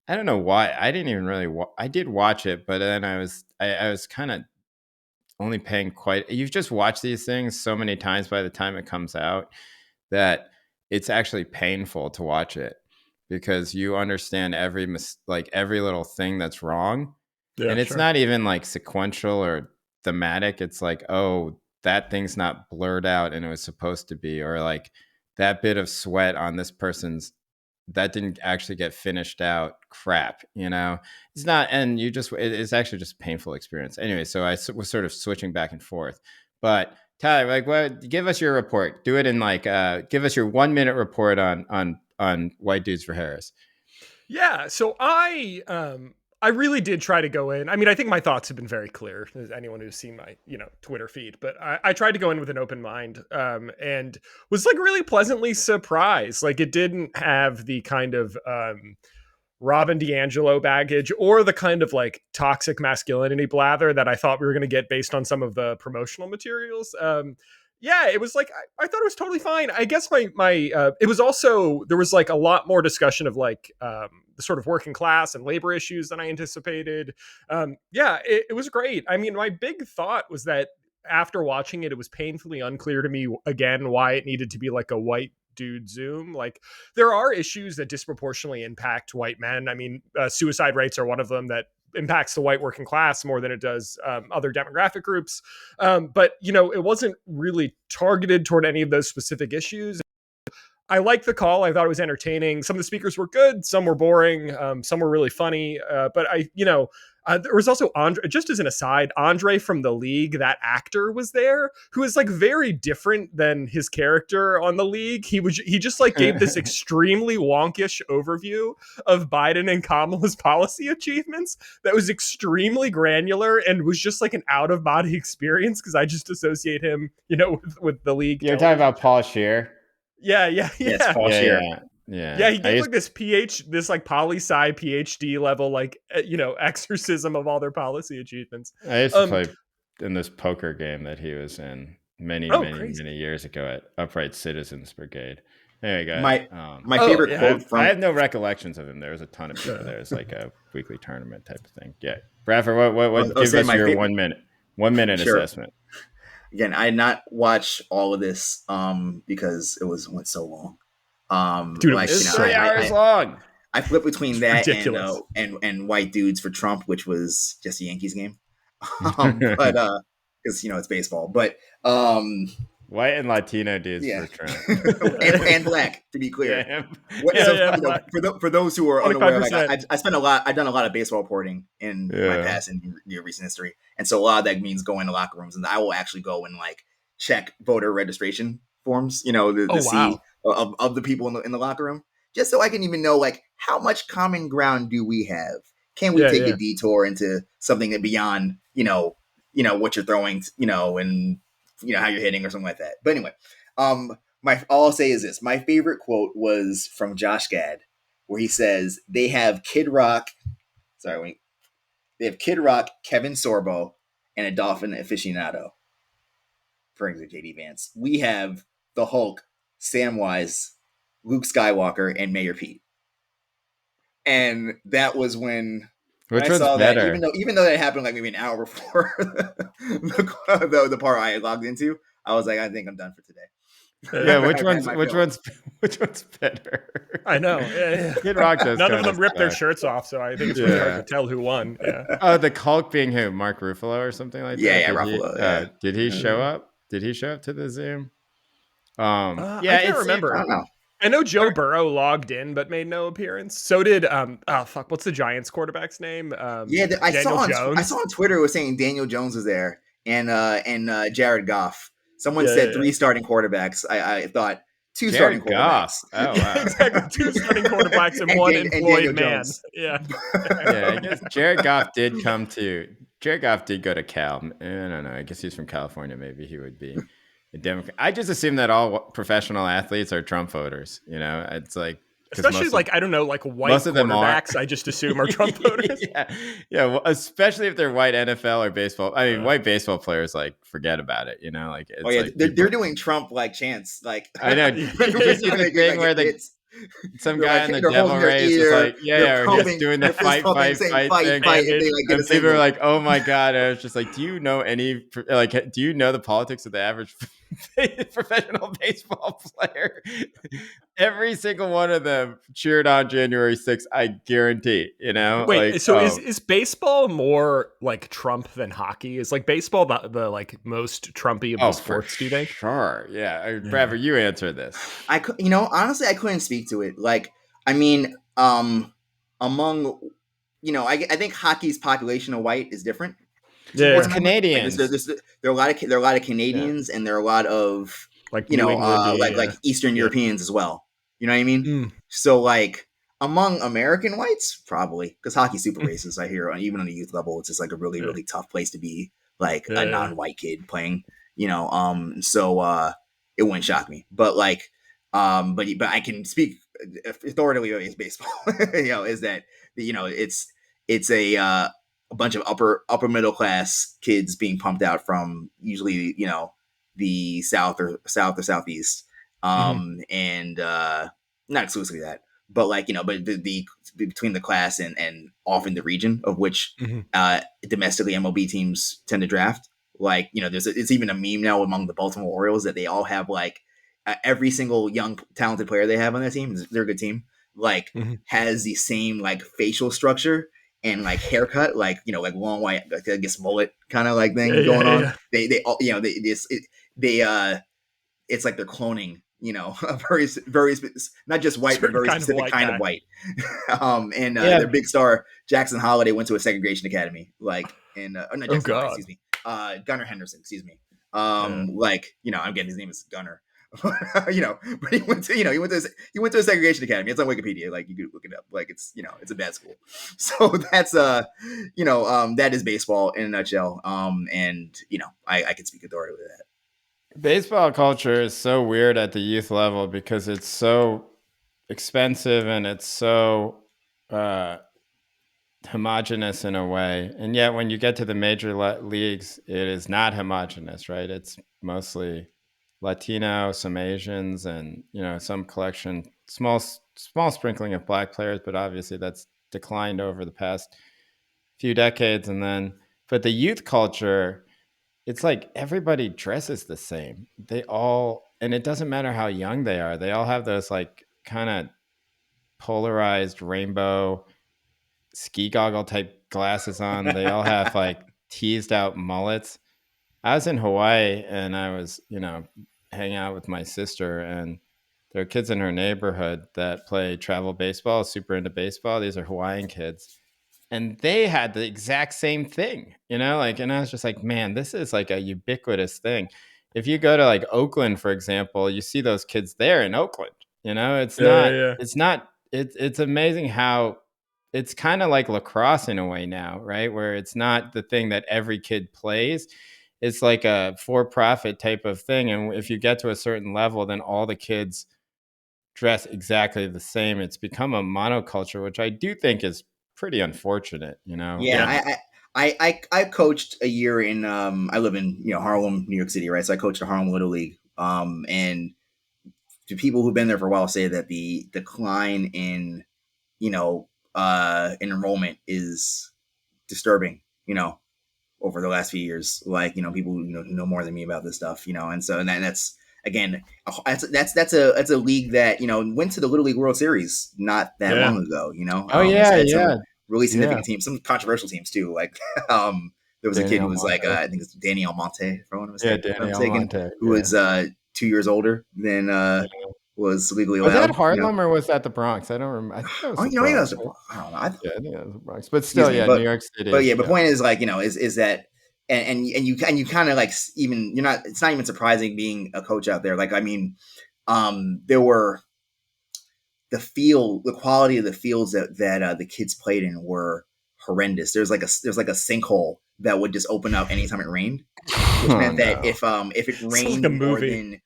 Speaker 1: I don't know why. I didn't even really. I did watch it, but then I was kind of only paying quite. You've just watched these things so many times by the time it comes out that it's actually painful to watch it because you understand like every little thing that's wrong,
Speaker 3: Yeah,
Speaker 1: and it's
Speaker 3: sure.
Speaker 1: not even like sequential or thematic. It's like, oh, that thing's not blurred out and it was supposed to be, or like that bit of sweat on this person's that didn't actually get finished out crap, you know. It's not, and it's actually just a painful experience anyway. So I was sort of switching back and forth. But Tyler, like, what, give us your report. Do it in like give us your 1 minute report on White Dudes for Harris.
Speaker 3: Yeah, so I really did try to go in. I mean, I think my thoughts have been very clear, as anyone who's seen my, Twitter feed, but I tried to go in with an open mind, and was like really pleasantly surprised. Like, it didn't have the kind of Robin DiAngelo baggage or the kind of like toxic masculinity blather that I thought we were going to get based on some of the promotional materials. Yeah, it was like I thought it was totally fine. I guess my it was also, there was like a lot more discussion of like the sort of working class and labor issues than I anticipated. Yeah, it was great. I mean, my big thought was that after watching it, it was painfully unclear to me again why it needed to be like a white dude Zoom. Like, there are issues that disproportionately impact white men. I mean, suicide rates are one of them that impacts the white working class more than it does other demographic groups. But, it wasn't really targeted toward any of those specific issues. I liked the call. I thought it was entertaining. Some of the speakers were good. Some were boring. Some were really funny. But there was also Andre, just as an aside, Andre from The League, that actor, was there, who is like very different than his character on The League. He just like gave this extremely wonkish overview of Biden and Kamala's policy achievements that was extremely granular and was just like an out of body experience, because I just associate him, with The League.
Speaker 1: You're talking about Paul Scheer?
Speaker 3: Yeah.
Speaker 2: Yes, Paul Scheer.
Speaker 3: Yeah, he gave like this like poli-sci PhD level, like, exorcism of all their policy achievements.
Speaker 1: I used to play in this poker game that he was in many years ago at Upright Citizens Brigade. There you go.
Speaker 2: My favorite quote from...
Speaker 1: I have no recollections of him. There was a ton of people there. It's like a weekly tournament type of thing. Yeah. Bradford, what give us your 1 minute? 1 minute assessment.
Speaker 2: Again, I did not watch all of this because it went so long.
Speaker 3: Dude, it's
Speaker 1: 3 hours long.
Speaker 2: I flipped between that and White Dudes for Trump, which was just a Yankees game. But because it's baseball. But
Speaker 1: white and Latino dudes for Trump.
Speaker 2: and black, to be clear. For those who are unaware, like, I've done a lot of baseball reporting in my past and recent history, and so a lot of that means going to locker rooms, and I will actually go and like check voter registration forms, see of the people in the locker room, just so I can even know like how much common ground do we have? Can we take a detour into something that beyond what you're throwing, and how you're hitting or something like that. But anyway, all I'll say is this. My favorite quote was from Josh Gad, where he says, they have Kid Rock, Kevin Sorbo, and a Dolphin aficionado. For example, JD Vance. We have the Hulk, Samwise, Luke Skywalker, and Mayor Pete. And that was when...
Speaker 1: Which one's better?
Speaker 2: That, even though that happened like maybe an hour before the part I logged into, I was like, I think I'm done for today.
Speaker 1: Yeah, which one's better?
Speaker 3: I know. Yeah.
Speaker 1: Kid Rock does.
Speaker 3: None of them ripped their shirts off, so I think it's really hard to tell who won. Yeah.
Speaker 1: Oh, the Hulk being who? Mark Ruffalo or something like that?
Speaker 2: Yeah, Ruffalo.
Speaker 1: Did he show up? Did he show up to the Zoom?
Speaker 3: I can't remember.
Speaker 2: I don't know.
Speaker 3: I know Joe Burrow logged in but made no appearance. So did what's the Giants quarterback's name?
Speaker 2: I saw on Twitter it was saying Daniel Jones was there and Jared Goff. Someone said 3 starting quarterbacks. I thought 2
Speaker 1: Jared
Speaker 2: starting quarterbacks.
Speaker 1: Oh wow,
Speaker 3: exactly. 2 starting quarterbacks and one employed man. Jones. Yeah.
Speaker 1: I guess Jared Goff did go to Cal. I don't know. I guess he's from California. Maybe he would be a Democrat. I just assume that all professional athletes are Trump voters. It's like,
Speaker 3: especially like, I don't know, like white quarterbacks, I just assume are Trump voters.
Speaker 1: Yeah. Well, especially if they're white NFL or baseball. I mean, white baseball players, like, forget about it. Like, it's
Speaker 2: they're doing Trump like chants. Like,
Speaker 1: I know. Did you see the thing where some guy in the devil rays is like, or he's doing the fight thing. And people are like, oh my God. I was just like, do you know the politics of the average professional baseball player? Every single one of them cheered on January 6th, I guarantee,
Speaker 3: Wait, so is baseball more like Trump than hockey? Is like baseball the like most Trumpy of the sports, do you think?
Speaker 1: Sure. Yeah. Bradford, you answer this.
Speaker 2: Honestly, I couldn't speak to it. Like, I mean, among I think hockey's population of white is different from what I
Speaker 1: It's
Speaker 3: Yeah,
Speaker 2: remember. Like
Speaker 1: Canadians.
Speaker 2: there are a lot of
Speaker 1: Yeah.
Speaker 2: Canadians, and there are a lot of
Speaker 3: like New England.
Speaker 2: like Eastern
Speaker 3: Yeah.
Speaker 2: Europeans as well. You know what I mean?
Speaker 3: Mm.
Speaker 2: So like among American whites, probably because hockey's super racist. I hear even on the youth level, it's just like a really
Speaker 3: Yeah.
Speaker 2: really tough place to be like a
Speaker 3: Yeah.
Speaker 2: non-white kid playing. So it wouldn't shock me, but like but I can speak authoritatively against baseball. Is that it's a bunch of upper middle class kids being pumped out from usually the south or southeast,
Speaker 3: Mhm.
Speaker 2: and not exclusively that, but like but the between the class and often the region of which
Speaker 3: Mhm.
Speaker 2: domestically MLB teams tend to draft. Like it's even a meme now among the Baltimore Orioles that they all have like every single young talented player they have on their team, they're a good team, like
Speaker 3: Mhm.
Speaker 2: has the same like facial structure and like haircut, like like long white, like, I guess mullet kind of like
Speaker 3: Yeah.
Speaker 2: thing
Speaker 3: Yeah.
Speaker 2: going on.
Speaker 3: Yeah.
Speaker 2: They all they it's like they're cloning a very not just white but
Speaker 3: Certain
Speaker 2: very
Speaker 3: kind of
Speaker 2: specific
Speaker 3: white
Speaker 2: kind of
Speaker 3: guy.
Speaker 2: white. And
Speaker 1: Yeah.
Speaker 2: their big star Jackson Holiday went to a segregation academy, like and oh, no,
Speaker 3: Oh
Speaker 2: Jackson Holiday,
Speaker 3: God.
Speaker 2: excuse me, Gunnar Henderson, excuse me.
Speaker 3: Yeah.
Speaker 2: Like I'm getting his name is Gunnar. But he went to a segregation academy. It's on Wikipedia. Like you could look it up. Like it's a bad school. So that's that is baseball in a nutshell. And I can speak authority with that.
Speaker 1: Baseball culture is so weird at the youth level because it's so expensive and it's so uh, homogenous in a way. And yet, when you get to the major leagues, it is not homogenous, right? It's mostly Latino, some Asians, and some collection, small sprinkling of black players, but obviously that's declined over the past few decades. And then, but the youth culture, it's like everybody dresses the same. They all, and it doesn't matter how young they are. They all have those like kind of polarized rainbow ski goggle type glasses on. They all have like teased out mullets. I was in Hawaii and I was, hanging out with my sister, and there are kids in her neighborhood that play travel baseball, super into baseball. These are Hawaiian kids. And they had the exact same thing, like, and I was just like, man, this is like a ubiquitous thing. If you go to like Oakland, for example, you see those kids there in Oakland. It's
Speaker 3: Yeah. Yeah.
Speaker 1: not,
Speaker 3: Yeah.
Speaker 1: it's amazing how it's kind of like lacrosse in a way now, right? Where it's not the thing that every kid plays. It's like a for-profit type of thing. And if you get to a certain level, then all the kids dress exactly the same. It's become a monoculture, which I do think is pretty unfortunate,
Speaker 2: Yeah,
Speaker 3: Yeah.
Speaker 2: I coached a year in I live in Harlem, New York City, right? So I coached the Harlem Little League. And the people who've been there for a while say that the decline in in enrollment is disturbing. Over the last few years, like people who know more than me about this stuff, and that's again that's a league that went to the Little League World Series not that
Speaker 3: Yeah.
Speaker 2: long ago.
Speaker 1: Oh
Speaker 2: It's
Speaker 1: yeah,
Speaker 2: had
Speaker 1: yeah,
Speaker 2: some really
Speaker 1: yeah.
Speaker 2: significant teams, some controversial teams too. Like there was a kid who
Speaker 1: Daniel
Speaker 2: was like
Speaker 1: Monte.
Speaker 2: I think it's Danny Almonte,
Speaker 1: Yeah,
Speaker 2: if I'm
Speaker 1: Danny
Speaker 2: mistaken,
Speaker 1: Almonte.
Speaker 2: who
Speaker 1: Yeah.
Speaker 2: was 2 years older than was legally
Speaker 1: Was that
Speaker 2: allowed.
Speaker 1: Harlem or was that the Bronx? I don't remember. I think that was
Speaker 2: Oh,
Speaker 1: the
Speaker 2: maybe
Speaker 1: Bronx.
Speaker 2: that's
Speaker 1: Right?
Speaker 2: I don't know.
Speaker 1: Yeah, I think that was the Bronx. But
Speaker 2: Excuse
Speaker 1: still,
Speaker 2: me,
Speaker 1: yeah, New York
Speaker 2: but
Speaker 1: City.
Speaker 2: yeah, the
Speaker 1: Yeah.
Speaker 2: point is like is that and you kind of like even you're not it's not even surprising being a coach out there. Like I mean, there were the quality of the fields that the kids played in were horrendous. There's like a sinkhole that would just open up anytime it rained, which
Speaker 1: Oh
Speaker 2: meant that
Speaker 1: no.
Speaker 2: if it
Speaker 3: Sounds like
Speaker 2: rained
Speaker 3: a
Speaker 2: more
Speaker 3: movie.
Speaker 2: than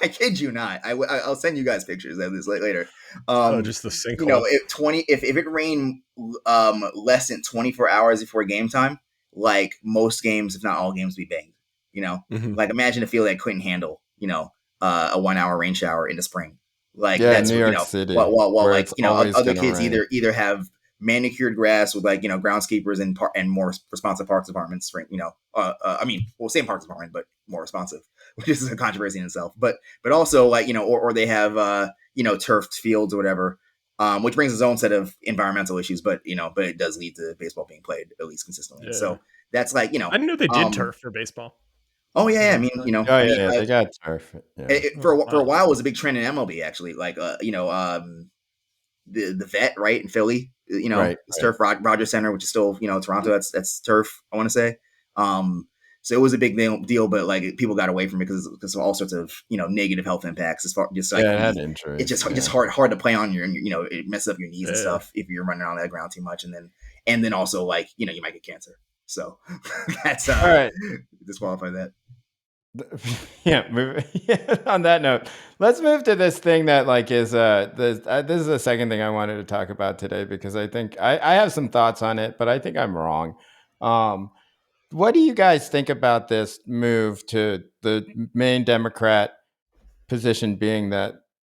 Speaker 2: I kid you not. I'll send you guys pictures of this later.
Speaker 3: Oh,
Speaker 2: Um,
Speaker 3: just the sinkhole.
Speaker 2: if it rained less than 24 hours before game time, like most games, if not all games, be banged. You know,
Speaker 3: Hmm.
Speaker 2: like imagine a field that couldn't handle a 1 hour rain shower in the spring. Like
Speaker 1: Yeah,
Speaker 2: that's
Speaker 1: New
Speaker 2: what
Speaker 1: York City,
Speaker 2: while
Speaker 1: where
Speaker 2: like
Speaker 1: it's always
Speaker 2: other
Speaker 1: gonna
Speaker 2: kids
Speaker 1: rain.
Speaker 2: either have manicured grass with like groundskeepers and more responsive parks departments. I mean, well, same parks department but more responsive, which is a controversy in itself. But also like or they have turfed fields or whatever, which brings its own set of environmental issues. But it does lead to baseball being played at least consistently.
Speaker 3: Yeah.
Speaker 2: So that's like
Speaker 3: I didn't know they did
Speaker 2: um,
Speaker 3: turf for baseball.
Speaker 2: oh yeah,
Speaker 3: Yeah,
Speaker 2: yeah, I
Speaker 3: that's
Speaker 2: mean
Speaker 1: Oh
Speaker 2: I
Speaker 1: yeah,
Speaker 2: mean
Speaker 1: yeah, they got turf. Yeah.
Speaker 2: for a
Speaker 3: wow.
Speaker 2: while it was a big trend in MLB actually. Like the vet, right, in Philly.
Speaker 1: Right.
Speaker 2: It's Turf Rogers Center, which is still Toronto. That's turf, I want to say. So it was a big deal, but like people got away from it because of all sorts of negative health impacts. As far just like
Speaker 1: Yeah, it had
Speaker 2: it's
Speaker 1: injuries.
Speaker 2: just hard to play on your, it messes up your knees and
Speaker 3: Yeah.
Speaker 2: stuff if you're running on that ground too much, and then also like you might get cancer. So that's
Speaker 1: All right.
Speaker 2: disqualify that.
Speaker 1: Yeah, on that note, let's move to this thing that like is this is the second thing I wanted to talk about today, because I think I have some thoughts on it, but I think I'm wrong. What do you guys think about this move to the main Democrat position being that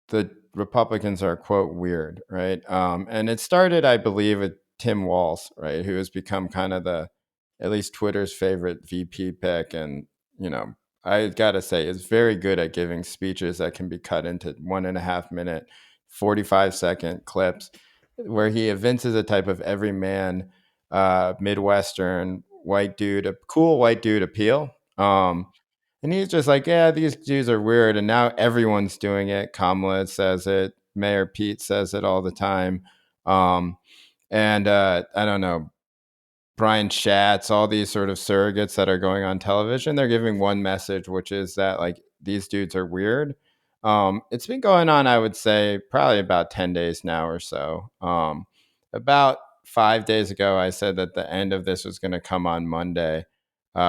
Speaker 1: the Republicans are, quote, weird, right? And it started, I believe, with Tim Walz, right, who has become kind of at least Twitter's favorite VP pick. And, I gotta say, is very good at giving speeches that can be cut into 1.5 minute, 45-second clips where he evinces a type of everyman, Midwestern white dude, a cool white dude appeal. And he's just like, yeah, these dudes are weird. And now everyone's doing it. Kamala says it. Mayor Pete says it all the time. And I don't know, Brian Schatz, all these sort of surrogates that are going on television, they're giving one message, which is that like these dudes are weird. It's been going on, I would say, probably about 10 days now or so. About 5 days ago, I said that the end of this was going to come on Monday,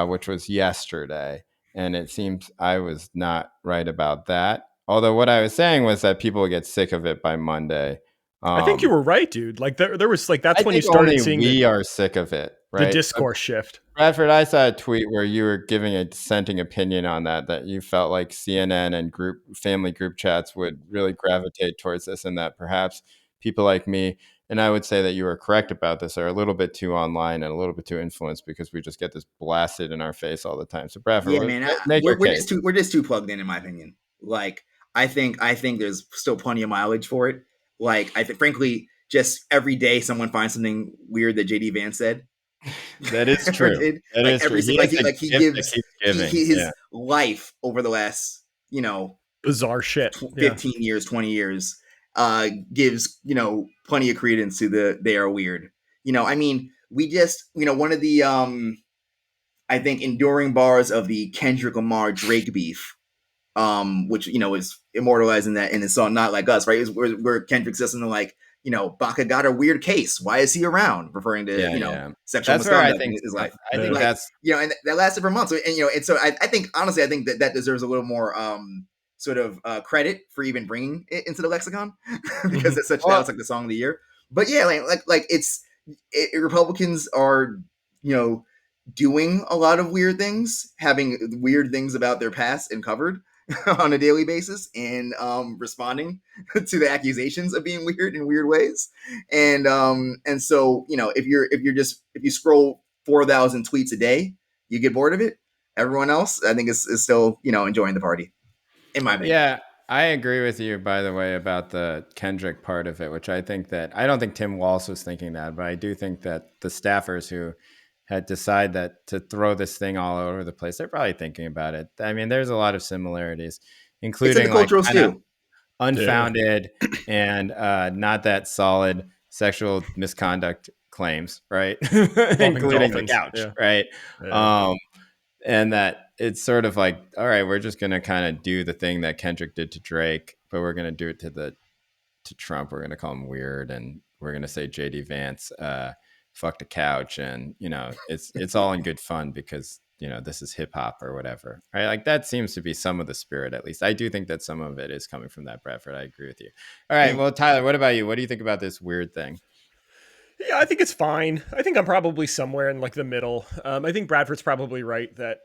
Speaker 1: which was yesterday. And it seems I was not right about that. Although what I was saying was that people would get sick of it by Monday.
Speaker 3: I think you were right, dude. Like there was like that's
Speaker 1: I
Speaker 3: when you
Speaker 1: think
Speaker 3: started
Speaker 1: only
Speaker 3: seeing
Speaker 1: we are sick of it,
Speaker 3: the
Speaker 1: right?
Speaker 3: discourse shift.
Speaker 1: Bradford, I saw a tweet where you were giving a dissenting opinion on that you felt like CNN and family group chats would really gravitate towards this, and that perhaps people like me, and I would say that you were correct about this, are a little bit too online and a little bit too influenced because we just get this blasted in our face all the time. So Bradford,
Speaker 2: Yeah, man,
Speaker 1: make your case.
Speaker 2: we're just too plugged in my opinion. Like, I think there's still plenty of mileage for it. Like, I think, frankly, just every day someone finds something weird that JD Vance said.
Speaker 1: That is true. That
Speaker 2: like
Speaker 1: is
Speaker 2: every
Speaker 1: true.
Speaker 2: he gives his
Speaker 1: Yeah.
Speaker 2: life over the last
Speaker 3: bizarre shit
Speaker 2: 15 years, 20 years, gives plenty of credence to they are weird. I mean, we just one of the I think enduring bars of the Kendrick Lamar Drake beef, which is immortalized in the song "Not Like Us," right? Is where Kendrick says something like, Baca got a weird case. Why is he around? Referring to sexual misconduct in his life.
Speaker 1: I think that's
Speaker 2: and that lasted for months. And so I think honestly, I think that deserves a little more sort of credit for even bringing it into the lexicon because that was like the song of the year. But yeah, like Republicans are doing a lot of weird things, having weird things about their past and covered on a daily basis, and responding to the accusations of being weird in weird ways. And so if you scroll 4,000 tweets a day, you get bored of it. Everyone else, I think, is still enjoying the party, in my opinion.
Speaker 1: Yeah, I agree with you, by the way, about the Kendrick part of it, which I don't think Tim Walz was thinking that, but I do think that the staffers who had decided that to throw this thing all over the place, they're probably thinking about it. I mean, there's a lot of similarities, including
Speaker 2: it's like the cultural stew.
Speaker 1: Unfounded and not that solid sexual misconduct claims, right? Including the couch, right? Yeah. And that it's sort of like, all right, we're just going to kind of do the thing that Kendrick did to Drake, but we're going to do it to Trump. We're going to call him weird, and we're going to say JD Vance fucked a couch, and it's all in good fun because this is hip hop or whatever, right? Like that seems to be some of the spirit, at least. I do think that some of it is coming from that, Bradford. I agree with you. All right, well, Tyler, what about you? What do you think about this weird thing?
Speaker 3: Yeah, I think it's fine. I think I'm probably somewhere in like the middle. I think Bradford's probably right that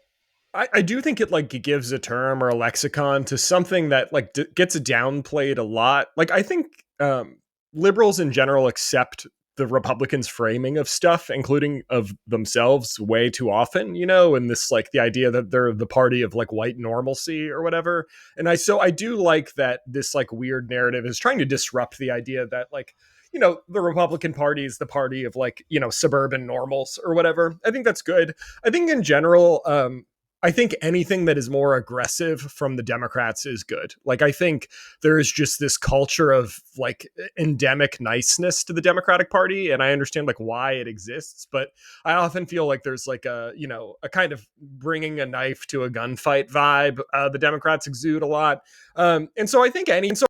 Speaker 3: I do think it like gives a term or a lexicon to something that like gets downplayed a lot. Like I think liberals in general accept the Republicans' framing of stuff, including of themselves, way too often, and this like the idea that they're the party of like white normalcy or whatever. And I do like that this like weird narrative is trying to disrupt the idea that like, the Republican Party is the party of like, suburban normals or whatever. I think that's good. I think in general, I think anything that is more aggressive from the Democrats is good. Like, I think there is just this culture of like endemic niceness to the Democratic Party, and I understand like why it exists, but I often feel like there's like a, you know, a kind of bringing a knife to a gunfight vibe the Democrats exude a lot. And so I think any so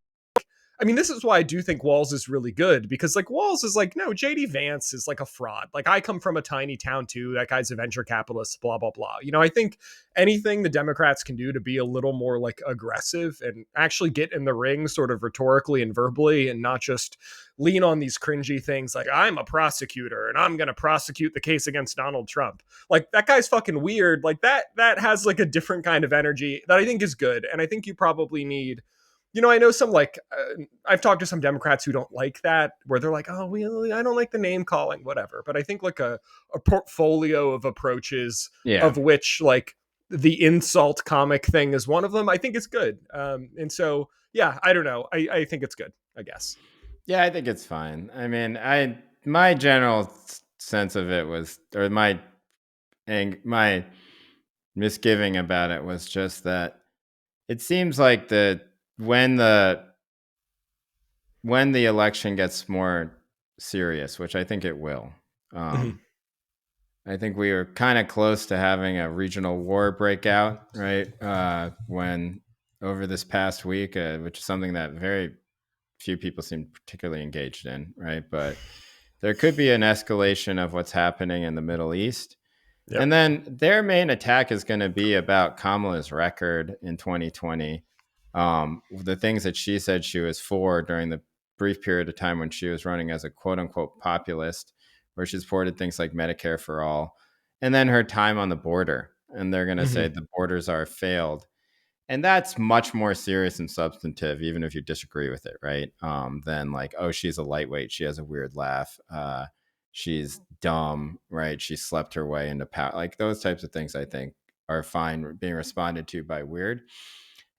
Speaker 3: I mean, this is why I do think Walz is really good, because like Walz is like, no, JD Vance is like a fraud. Like, I come from a tiny town too. That guy's a venture capitalist, blah, blah, blah. You know, I think anything the Democrats can do to be a little more like aggressive and actually get in the ring sort of rhetorically and verbally, and not just lean on these cringy things like, I'm a prosecutor and I'm going to prosecute the case against Donald Trump. Like, that guy's fucking weird. Like, that has like a different kind of energy that I think is good. And I think you probably need, you know, I know some like I've talked to some Democrats who don't like that, where they're like, oh, I don't like the name calling, whatever. But I think like a portfolio of approaches,
Speaker 1: Yeah.
Speaker 3: of which like the insult comic thing is one of them, I think it's good. And so, yeah, I don't know. I think it's good, I guess.
Speaker 1: Yeah, I think it's fine. I mean, my general sense of it was, or my misgiving about it was just that it seems like when the when the election gets more serious, which I think it will.
Speaker 3: Mhm.
Speaker 1: I think we were kind of close to having a regional war breakout, right? When over this past week, which is something that very few people seem particularly engaged in, right? But there could be an escalation of what's happening in the Middle East.
Speaker 3: Yep.
Speaker 1: And then their main attack is going to be about Kamala's record in 2020. The things that she said she was for during the brief period of time when she was running as a quote unquote populist, where she supported things like Medicare for all, and then her time on the border. And they're going to say
Speaker 3: Mhm.
Speaker 1: the borders are failed. And that's much more serious and substantive, even if you disagree with it, right? Than like, oh, she's a lightweight. She has a weird laugh. She's dumb, right? She slept her way into power. Like those types of things, I think, are fine being responded to by weird.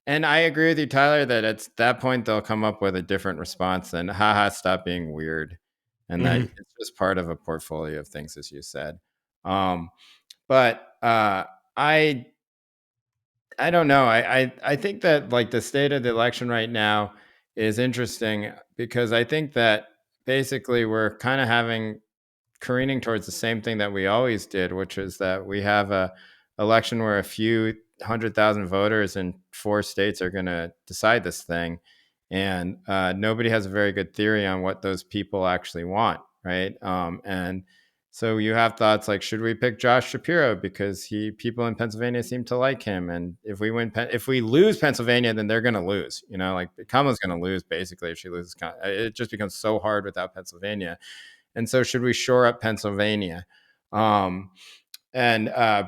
Speaker 1: And I agree with you, Tyler, that at that point they'll come up with a different response than haha, stop being weird. And that
Speaker 3: Mhm.
Speaker 1: it's just part of a portfolio of things, as you said. But I I don't know. I think that like the state of the election right now is interesting because I think that basically we're kind of having careening towards the same thing that we always did, which is that we have a election where a few 100,000 voters in 4 states are going to decide this thing, and nobody has a very good theory on what those people actually want, right? And so you have thoughts like, should we pick Josh Shapiro because people in Pennsylvania seem to like him, and if we lose Pennsylvania, then they're going to lose. You know, like Kamala's going to lose basically if she loses. It just becomes so hard without Pennsylvania. And so, should we shore up Pennsylvania and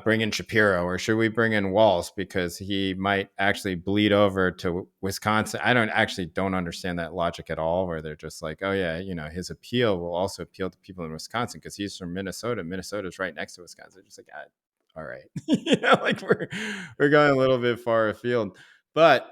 Speaker 1: bring in Shapiro, or should we bring in Walz because he might actually bleed over to Wisconsin? I don't understand that logic at all. Where they're just like, oh yeah, you know, his appeal will also appeal to people in Wisconsin because he's from Minnesota. Minnesota's right next to Wisconsin. Just like, all right, you know, like we're going a little bit far afield, but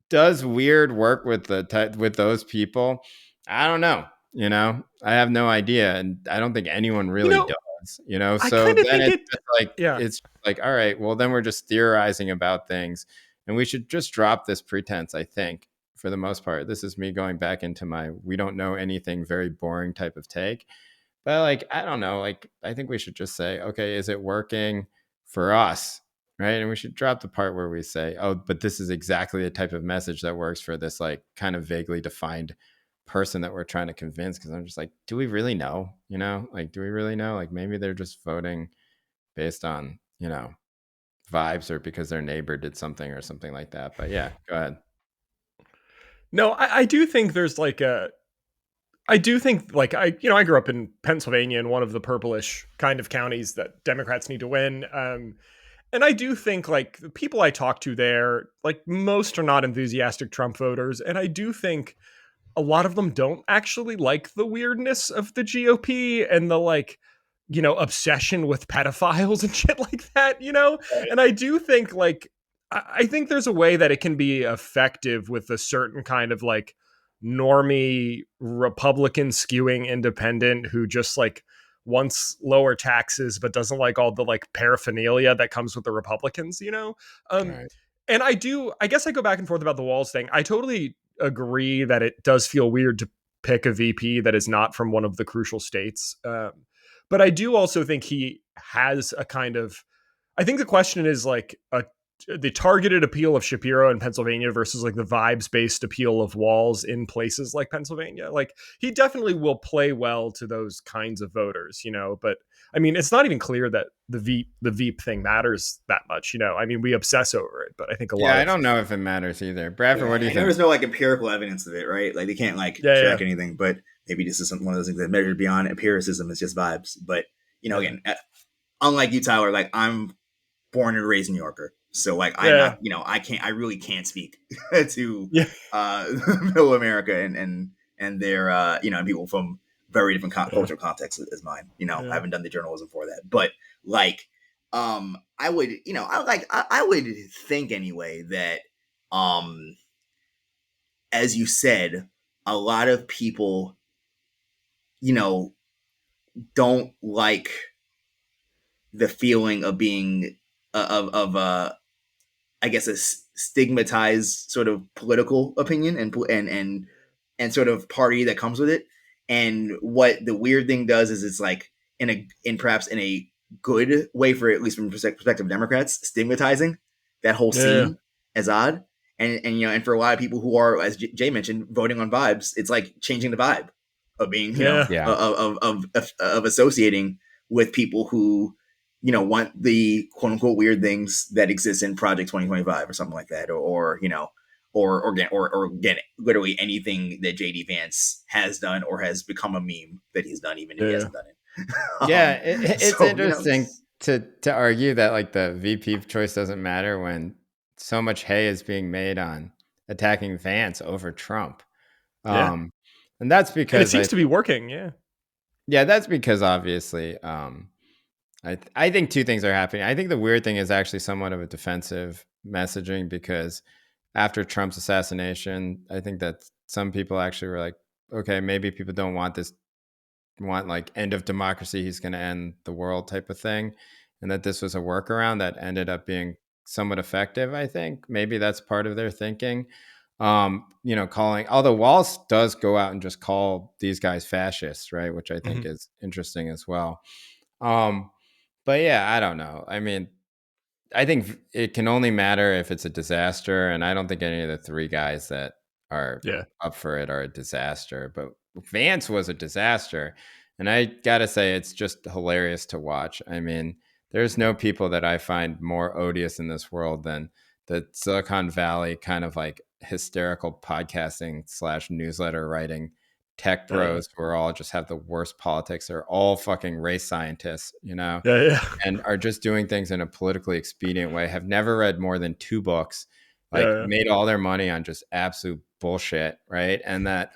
Speaker 1: does weird work with with those people? I don't know. You know, I have no idea, and I don't think anyone
Speaker 3: You
Speaker 1: really
Speaker 3: know,
Speaker 1: does. You know,
Speaker 3: I
Speaker 1: so
Speaker 3: kind of
Speaker 1: then
Speaker 3: think it, yeah.
Speaker 1: it's like, all right, well then we're just theorizing about things, and we should just drop this pretense. I think for the most part, this is me going back into my we don't know anything, very boring type of take. But like, I don't know. Like, I think we should just say, okay, is it working for us? Right. And we should drop the part where we say, oh, but this is exactly the type of message that works for this, like, kind of vaguely defined person that we're trying to convince. Cause I'm just like, do we really know? You know, like, do we really know? Like, maybe they're just voting based on, you know, vibes or because their neighbor did something or something like that. But yeah, go ahead.
Speaker 3: No, I do think there's like a, I do think like I grew up in Pennsylvania in one of the purplish kind of counties that Democrats need to win. And I do think like the people I talk to there, like most are not enthusiastic Trump voters, and I do think a lot of them don't actually like the weirdness of the GOP and the like, obsession with pedophiles and shit like that,
Speaker 2: Right.
Speaker 3: And I do think like I think there's a way that it can be effective with a certain kind of like normie Republican skewing independent who just like wants lower taxes but doesn't like all the like paraphernalia that comes with the Republicans, Um,
Speaker 1: Right.
Speaker 3: and I guess I go back and forth about the walls thing. I totally agree that it does feel weird to pick a VP that is not from one of the crucial states. But I do also think he has a kind of, I think the question is like the targeted appeal of Shapiro in Pennsylvania versus like the vibes based appeal of Walz in places like Pennsylvania. Like he definitely will play well to those kinds of voters, but I mean, it's not even clear that the Veep thing matters that much, I mean, we obsess over it, but I think a
Speaker 1: Yeah,
Speaker 3: lot
Speaker 1: I
Speaker 3: of
Speaker 1: don't know if it matters either. Bradford,
Speaker 2: Yeah,
Speaker 1: what do you
Speaker 2: I know
Speaker 1: think?
Speaker 2: there's no like empirical evidence of it, right? Like they can't like
Speaker 3: yeah, yeah,
Speaker 2: track anything, but maybe this is one of those things that measured beyond empiricism is just vibes. But
Speaker 3: yeah,
Speaker 2: again, unlike you, Tyler, like I'm born and raised New Yorker, so like I'm
Speaker 3: yeah,
Speaker 2: not, I really can't speak to
Speaker 3: yeah,
Speaker 2: Middle America and their and people from very different
Speaker 3: yeah,
Speaker 2: cultural contexts as mine. I
Speaker 3: yeah,
Speaker 2: haven't done the journalism for that, but like I would, I would think anyway that um as you said, a lot of people, you know, don't like the feeling of being of I guess a stigmatized sort of political opinion and sort of party that comes with it. And what the weird thing does is it's like in perhaps in a good way for at least from perspective of Democrats, stigmatizing that whole
Speaker 3: yeah,
Speaker 2: scene as odd. And and for a lot of people who are, as Jay mentioned, voting on vibes, it's like changing the vibe of being,
Speaker 3: yeah,
Speaker 1: Yeah.
Speaker 2: of associating with people who want the quote unquote weird things that exist in Project 2025 or something like that, or again, literally anything that JD Vance has done or has become a meme that he's done, even if he
Speaker 3: yeah,
Speaker 2: hasn't done it.
Speaker 1: Yeah, it's
Speaker 2: So
Speaker 1: interesting to argue that like the VP choice doesn't matter when so much hay is being made on attacking Vance over Trump.
Speaker 3: yeah.
Speaker 1: Um, and that's
Speaker 3: And it
Speaker 1: because
Speaker 3: seems to be working. Yeah,
Speaker 1: that's because obviously, I think two things are happening. I think the weird thing is actually somewhat of a defensive messaging because after Trump's assassination, I think that some people actually were like, okay, maybe people don't want this, want like end of democracy, he's going to end the world type of thing, and that this was a workaround that ended up being somewhat effective. I think maybe that's part of their thinking. Calling, although Walls does go out and just call these guys fascists, right, which I think
Speaker 3: mm-hmm.
Speaker 1: is interesting as well. um but yeah, I don't know. I mean, I think it can only matter if it's a disaster, and I don't think any of the three guys that are
Speaker 3: Yeah,
Speaker 1: up for it are a disaster. But Vance was a disaster, and I gotta say, it's just hilarious to watch. I mean, there's no people that I find more odious in this world than the Silicon Valley kind of like hysterical podcasting slash newsletter writing tech
Speaker 3: yeah,
Speaker 1: bros who are all just have the worst politics. They're all fucking race scientists,
Speaker 3: yeah, yeah,
Speaker 1: and are just doing things in a politically expedient way, have never read more than two books, like
Speaker 3: yeah,
Speaker 1: made all their money on just absolute bullshit, right? And that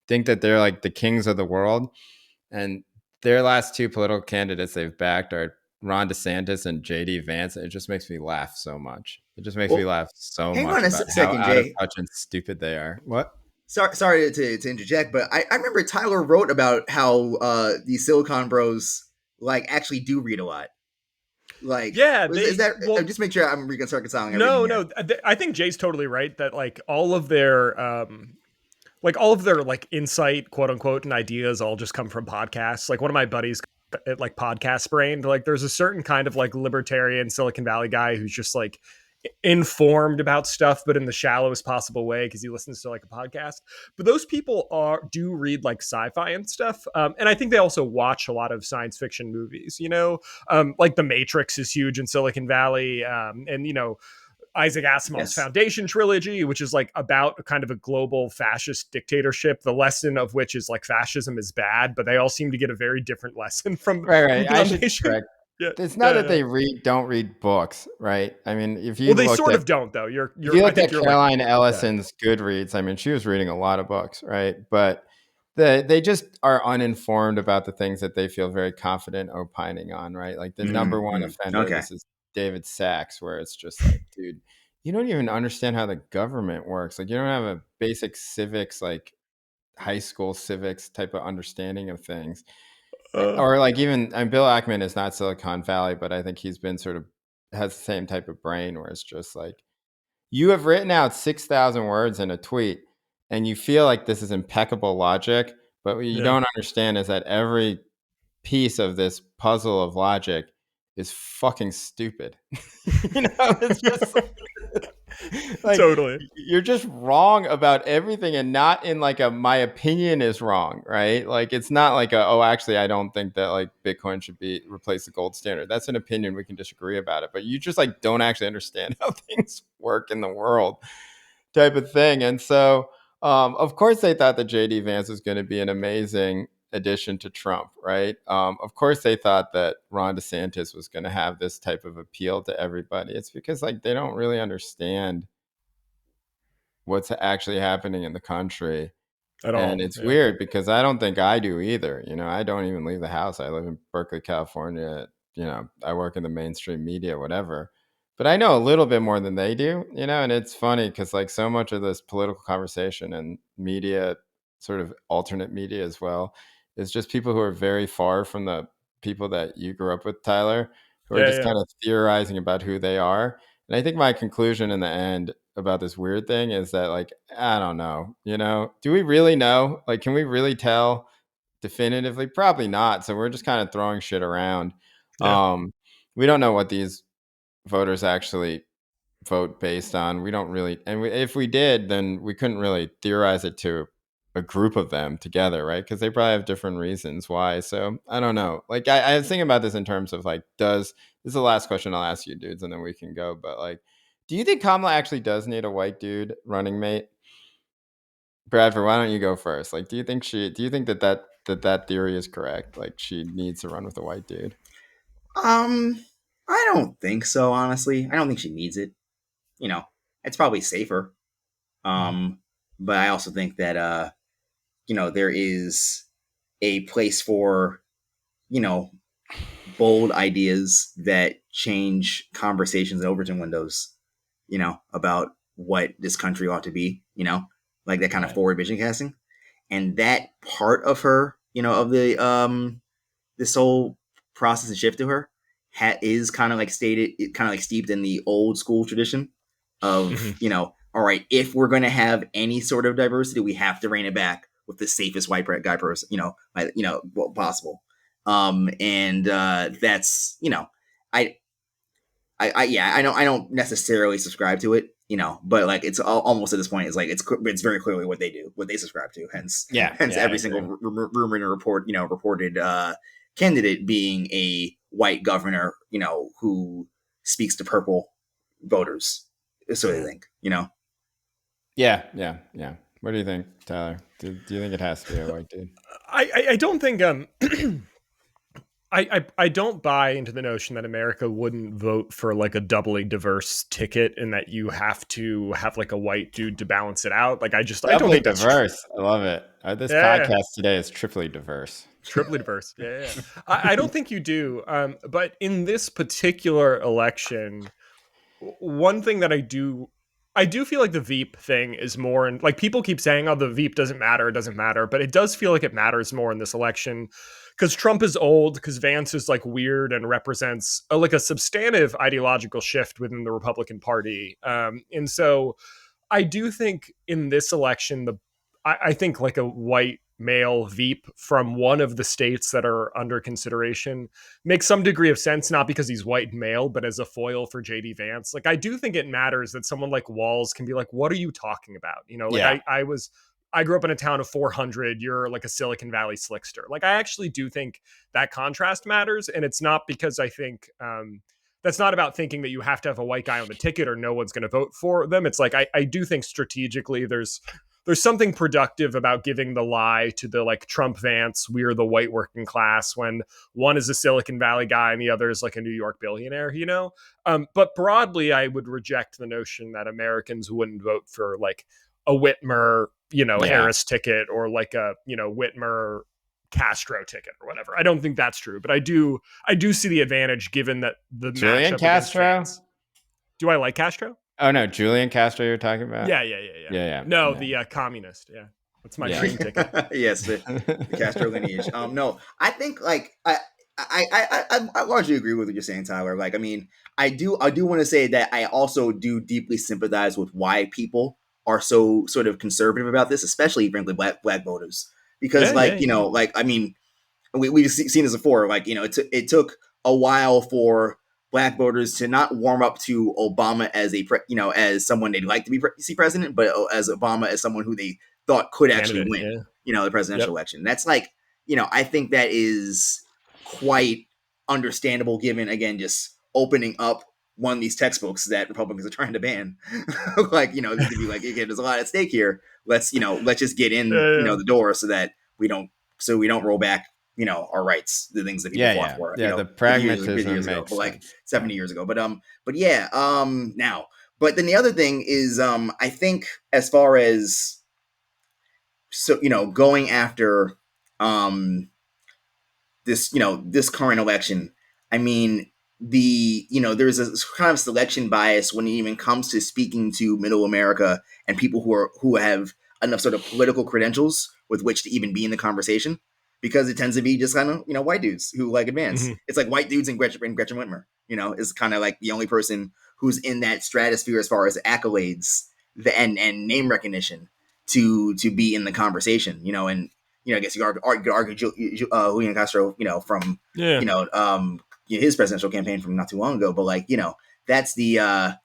Speaker 1: think that they're like the kings of the world. And their last two political candidates they've backed are Ron DeSantis and JD Vance. It just makes me laugh so much. It just makes me
Speaker 2: well,
Speaker 1: laugh so
Speaker 2: hang on
Speaker 1: much
Speaker 2: a
Speaker 1: about how
Speaker 2: second,
Speaker 1: out of
Speaker 2: Jay.
Speaker 1: touch and stupid they are. What?
Speaker 2: Sorry to interject, but I remember Tyler wrote about how these Silicon Bros like actually do read a lot. Like,
Speaker 3: yeah.
Speaker 2: is that?
Speaker 3: Well,
Speaker 2: Just make sure I'm reconciling everything
Speaker 3: no,
Speaker 2: here.
Speaker 3: no. I think Jay's totally right that like all of their like insight, quote unquote, and ideas all just come from podcasts. Like one of my buddies, like podcast brained. Like there's a certain kind of like libertarian Silicon Valley guy who's just like informed about stuff, but in the shallowest possible way because he listens to like a podcast. But those people do read like sci-fi and stuff, and I think they also watch a lot of science fiction movies. Like The Matrix is huge in Silicon Valley, and Isaac Asimov's
Speaker 2: Yes.
Speaker 3: Foundation trilogy, which is like about a kind of a global fascist dictatorship, the lesson of which is like fascism is bad, but they all seem to get a very different lesson
Speaker 1: Right,
Speaker 3: from
Speaker 1: right. I should
Speaker 3: Foundation.
Speaker 1: correct.
Speaker 3: Yeah,
Speaker 1: It's not
Speaker 3: yeah,
Speaker 1: that
Speaker 3: yeah.
Speaker 1: they don't read books, right? I mean,
Speaker 3: Well, they sort of don't though.
Speaker 1: if you
Speaker 3: I
Speaker 1: looked
Speaker 3: think
Speaker 1: at
Speaker 3: you're like,
Speaker 1: Caroline
Speaker 3: yeah,
Speaker 1: Ellison's Goodreads, I mean, she was reading a lot of books, right? But they just are uninformed about the things that they feel very confident opining on, right? Like the number one offender,
Speaker 2: Okay.
Speaker 1: this is David Sachs, where it's just like, dude, you don't even understand how the government works. Like you don't have a basic civics, like high school civics type of understanding of things. or like even, and Bill Ackman is not Silicon Valley, but I think he's been sort of has the same type of brain where it's just like, you have written out 6,000 words in a tweet and you feel like this is impeccable logic, but what you
Speaker 3: Yeah.
Speaker 1: don't understand is that every piece of this puzzle of logic is fucking stupid. It's just like
Speaker 3: Totally.
Speaker 1: you're just wrong about everything, and not in like a my opinion is wrong, right? Like it's not like a, oh, actually I don't think that like Bitcoin should be replace the gold standard. That's an opinion, we can disagree about it, but you just like don't actually understand how things work in the world, type of thing. And so of course they thought that JD Vance was going to be an amazing addition to Trump, right? Of course they thought that Ron DeSantis was going to have this type of appeal to everybody. It's because like they don't really understand what's actually happening in the country.
Speaker 3: At
Speaker 1: And
Speaker 3: all.
Speaker 1: it's
Speaker 3: Yeah.
Speaker 1: weird because I don't think I do either. I don't even leave the house. I live in Berkeley, California. I work in the mainstream media, whatever. But I know a little bit more than they do, and it's funny because like so much of this political conversation and media, sort of alternate media as well, is just people who are very far from the people that you grew up with, Tyler, who are
Speaker 3: Yeah.
Speaker 1: just
Speaker 3: Yeah.
Speaker 1: kind of theorizing about who they are. And I think my conclusion in the end about this weird thing is that like, I don't know, do we really know? Like, can we really tell definitively? Probably not. So we're just kind of throwing shit around.
Speaker 3: Yeah.
Speaker 1: We don't know what these voters actually vote based on. We don't really, and if we did, then we couldn't really theorize it to a group of them together, right? Because they probably have different reasons why. So I don't know. Like I was thinking about this in terms of like, this is the last question I'll ask you dudes, and then we can go. But like, do you think Kamala actually does need a white dude running mate? Bradford, why don't you go first? Like, do you think that theory is correct? Like, she needs to run with a white dude.
Speaker 2: I don't think so, honestly. I don't think she needs it. You know, it's probably safer. Um, but I also think that there is a place for, you know, bold ideas that change conversations in Overton windows, about what this country ought to be, like that kind of
Speaker 1: Right.
Speaker 2: forward vision casting. And that part of her, of the this whole process and shift to her is kind of like steeped in the old school tradition of,
Speaker 3: Mhm.
Speaker 2: all right, if we're going to have any sort of diversity, we have to rein it back with the safest white guy person, possible. And that's, I, yeah, I don't necessarily subscribe to it, but like it's almost at this point, it's like it's very clearly what they do, what they subscribe to. Hence,
Speaker 1: Yeah,
Speaker 2: hence
Speaker 1: yeah, I
Speaker 2: every
Speaker 1: agree.
Speaker 2: single rumor and reported candidate being a white governor, who speaks to purple voters. So they think,
Speaker 1: Yeah, yeah, yeah. What do you think, Tyler? Do you think it has to be a white dude?
Speaker 3: I don't think I don't buy into the notion that America wouldn't vote for like a doubly diverse ticket and that you have to have like a white dude to balance it out. Like I don't
Speaker 1: Doubly
Speaker 3: think that's true.
Speaker 1: diverse. I love it. This
Speaker 3: Yeah.
Speaker 1: podcast today is triply diverse.
Speaker 3: Triply diverse. Yeah. I don't think you do. But in this particular election, one thing that I do feel like the Veep thing is more, and like people keep saying, oh, the Veep doesn't matter, it doesn't matter, but it does feel like it matters more in this election because Trump is old, because Vance is like weird and represents like a substantive ideological shift within the Republican Party. And so I do think in this election, I think like a white male Veep from one of the states that are under consideration makes some degree of sense, not because he's white and male, but as a foil for JD Vance. Like I do think it matters that someone like Walz can be like, what are you talking about? Like
Speaker 1: Yeah.
Speaker 3: I grew up in a town of 400. You're like a Silicon Valley slickster. Like I actually do think that contrast matters. And it's not because I think that's not about thinking that you have to have a white guy on the ticket or no one's going to vote for them. It's like I do think strategically there's something productive about giving the lie to the like Trump Vance, we're the white working class, when one is a Silicon Valley guy and the other is like a New York billionaire. But broadly, I would reject the notion that Americans wouldn't vote for like a Whitmer,
Speaker 1: Yeah.
Speaker 3: Harris ticket or like a, Whitmer Castro ticket or whatever. I don't think that's true, but I do see the advantage given that the
Speaker 1: Julian
Speaker 3: matchup against
Speaker 1: Castro?
Speaker 3: Vance. Do I like Castro?
Speaker 1: Oh no, Julian Castro you're talking about?
Speaker 3: Yeah.
Speaker 1: Yeah, yeah.
Speaker 3: No,
Speaker 1: Yeah.
Speaker 3: the communist. Yeah. That's my
Speaker 1: Yeah.
Speaker 3: train ticket.
Speaker 2: Yes, the Castro lineage. No, I think like I largely agree with what you're saying, Tyler. Like, I mean, I do want to say that I also do deeply sympathize with why people are so sort of conservative about this, especially frankly black voters, because
Speaker 3: Yeah.
Speaker 2: like I mean, we've seen this before. Like, it took a while for black voters to not warm up to Obama as as someone they'd like to see president, but as Obama as someone who they thought could actually
Speaker 3: Candidate.
Speaker 2: win,
Speaker 3: Yeah.
Speaker 2: the presidential
Speaker 3: Yep.
Speaker 2: election. That's like, I think that is quite understandable given, again, just opening up one of these textbooks that Republicans are trying to ban. Like, to be like, again, there's a lot at stake here. Let's just get in,
Speaker 3: Yeah.
Speaker 2: the door so that we don't roll back, our rights, the things that people
Speaker 1: Yeah,
Speaker 2: fought
Speaker 1: yeah.
Speaker 2: for,
Speaker 1: Yeah, the
Speaker 2: 50
Speaker 1: pragmatism
Speaker 2: years ago,
Speaker 1: makes
Speaker 2: but like
Speaker 1: sense.
Speaker 2: 70
Speaker 1: Yeah.
Speaker 2: years ago. But yeah, now, but then the other thing is, I think as far as, so, going after, this current election, I mean, there's a kind of selection bias when it even comes to speaking to middle America and people who have enough sort of political credentials with which to even be in the conversation, because it tends to be just kind of, white dudes who like advance.
Speaker 3: Mm-hmm.
Speaker 2: It's like white dudes and Gretchen Whitmer, is kind of like the only person who's in that stratosphere as far as accolades and name recognition to be in the conversation, and I guess you could argue Julian Castro, from
Speaker 3: Yeah.
Speaker 2: his presidential campaign from not too long ago. But like, that's there's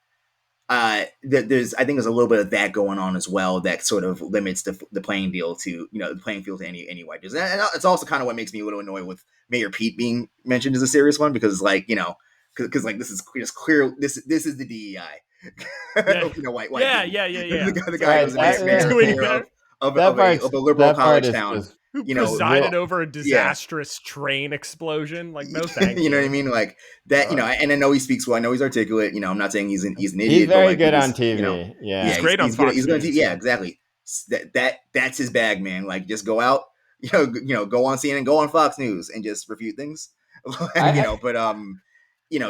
Speaker 2: I think there's a little bit of that going on as well that sort of limits the playing deal to the playing field to any white dudes. And it's also kind of what makes me a little annoyed with Mayor Pete being mentioned as a serious one, because like, because like, this is just clear, this is the DEI.
Speaker 3: Yeah.
Speaker 2: White
Speaker 3: Yeah.
Speaker 2: dude.
Speaker 3: Yeah.
Speaker 2: The
Speaker 3: It's
Speaker 2: guy
Speaker 3: like,
Speaker 1: Right.
Speaker 2: who's a
Speaker 3: what's he
Speaker 1: That,
Speaker 3: doing
Speaker 2: mayor
Speaker 3: there?
Speaker 2: of a liberal
Speaker 1: that part
Speaker 2: college
Speaker 1: is
Speaker 2: town.
Speaker 1: just
Speaker 3: Who
Speaker 2: Real,
Speaker 3: presided over a
Speaker 2: yeah.
Speaker 3: disastrous train explosion? Like, no, thank
Speaker 2: You know what I
Speaker 3: you.
Speaker 2: mean? Like that, and I know he speaks well. I know he's articulate. I'm not saying he's an
Speaker 1: he's
Speaker 2: idiot, but
Speaker 1: very
Speaker 2: like
Speaker 1: good on
Speaker 2: he's,
Speaker 1: TV.
Speaker 3: He's
Speaker 1: Yeah.
Speaker 3: great on
Speaker 2: he's good.
Speaker 3: Fox
Speaker 2: He's going to,
Speaker 3: News.
Speaker 2: yeah, exactly. That's his bag, man. Like, just go out, go on CNN, go on Fox News, and just refute things.
Speaker 1: I
Speaker 2: But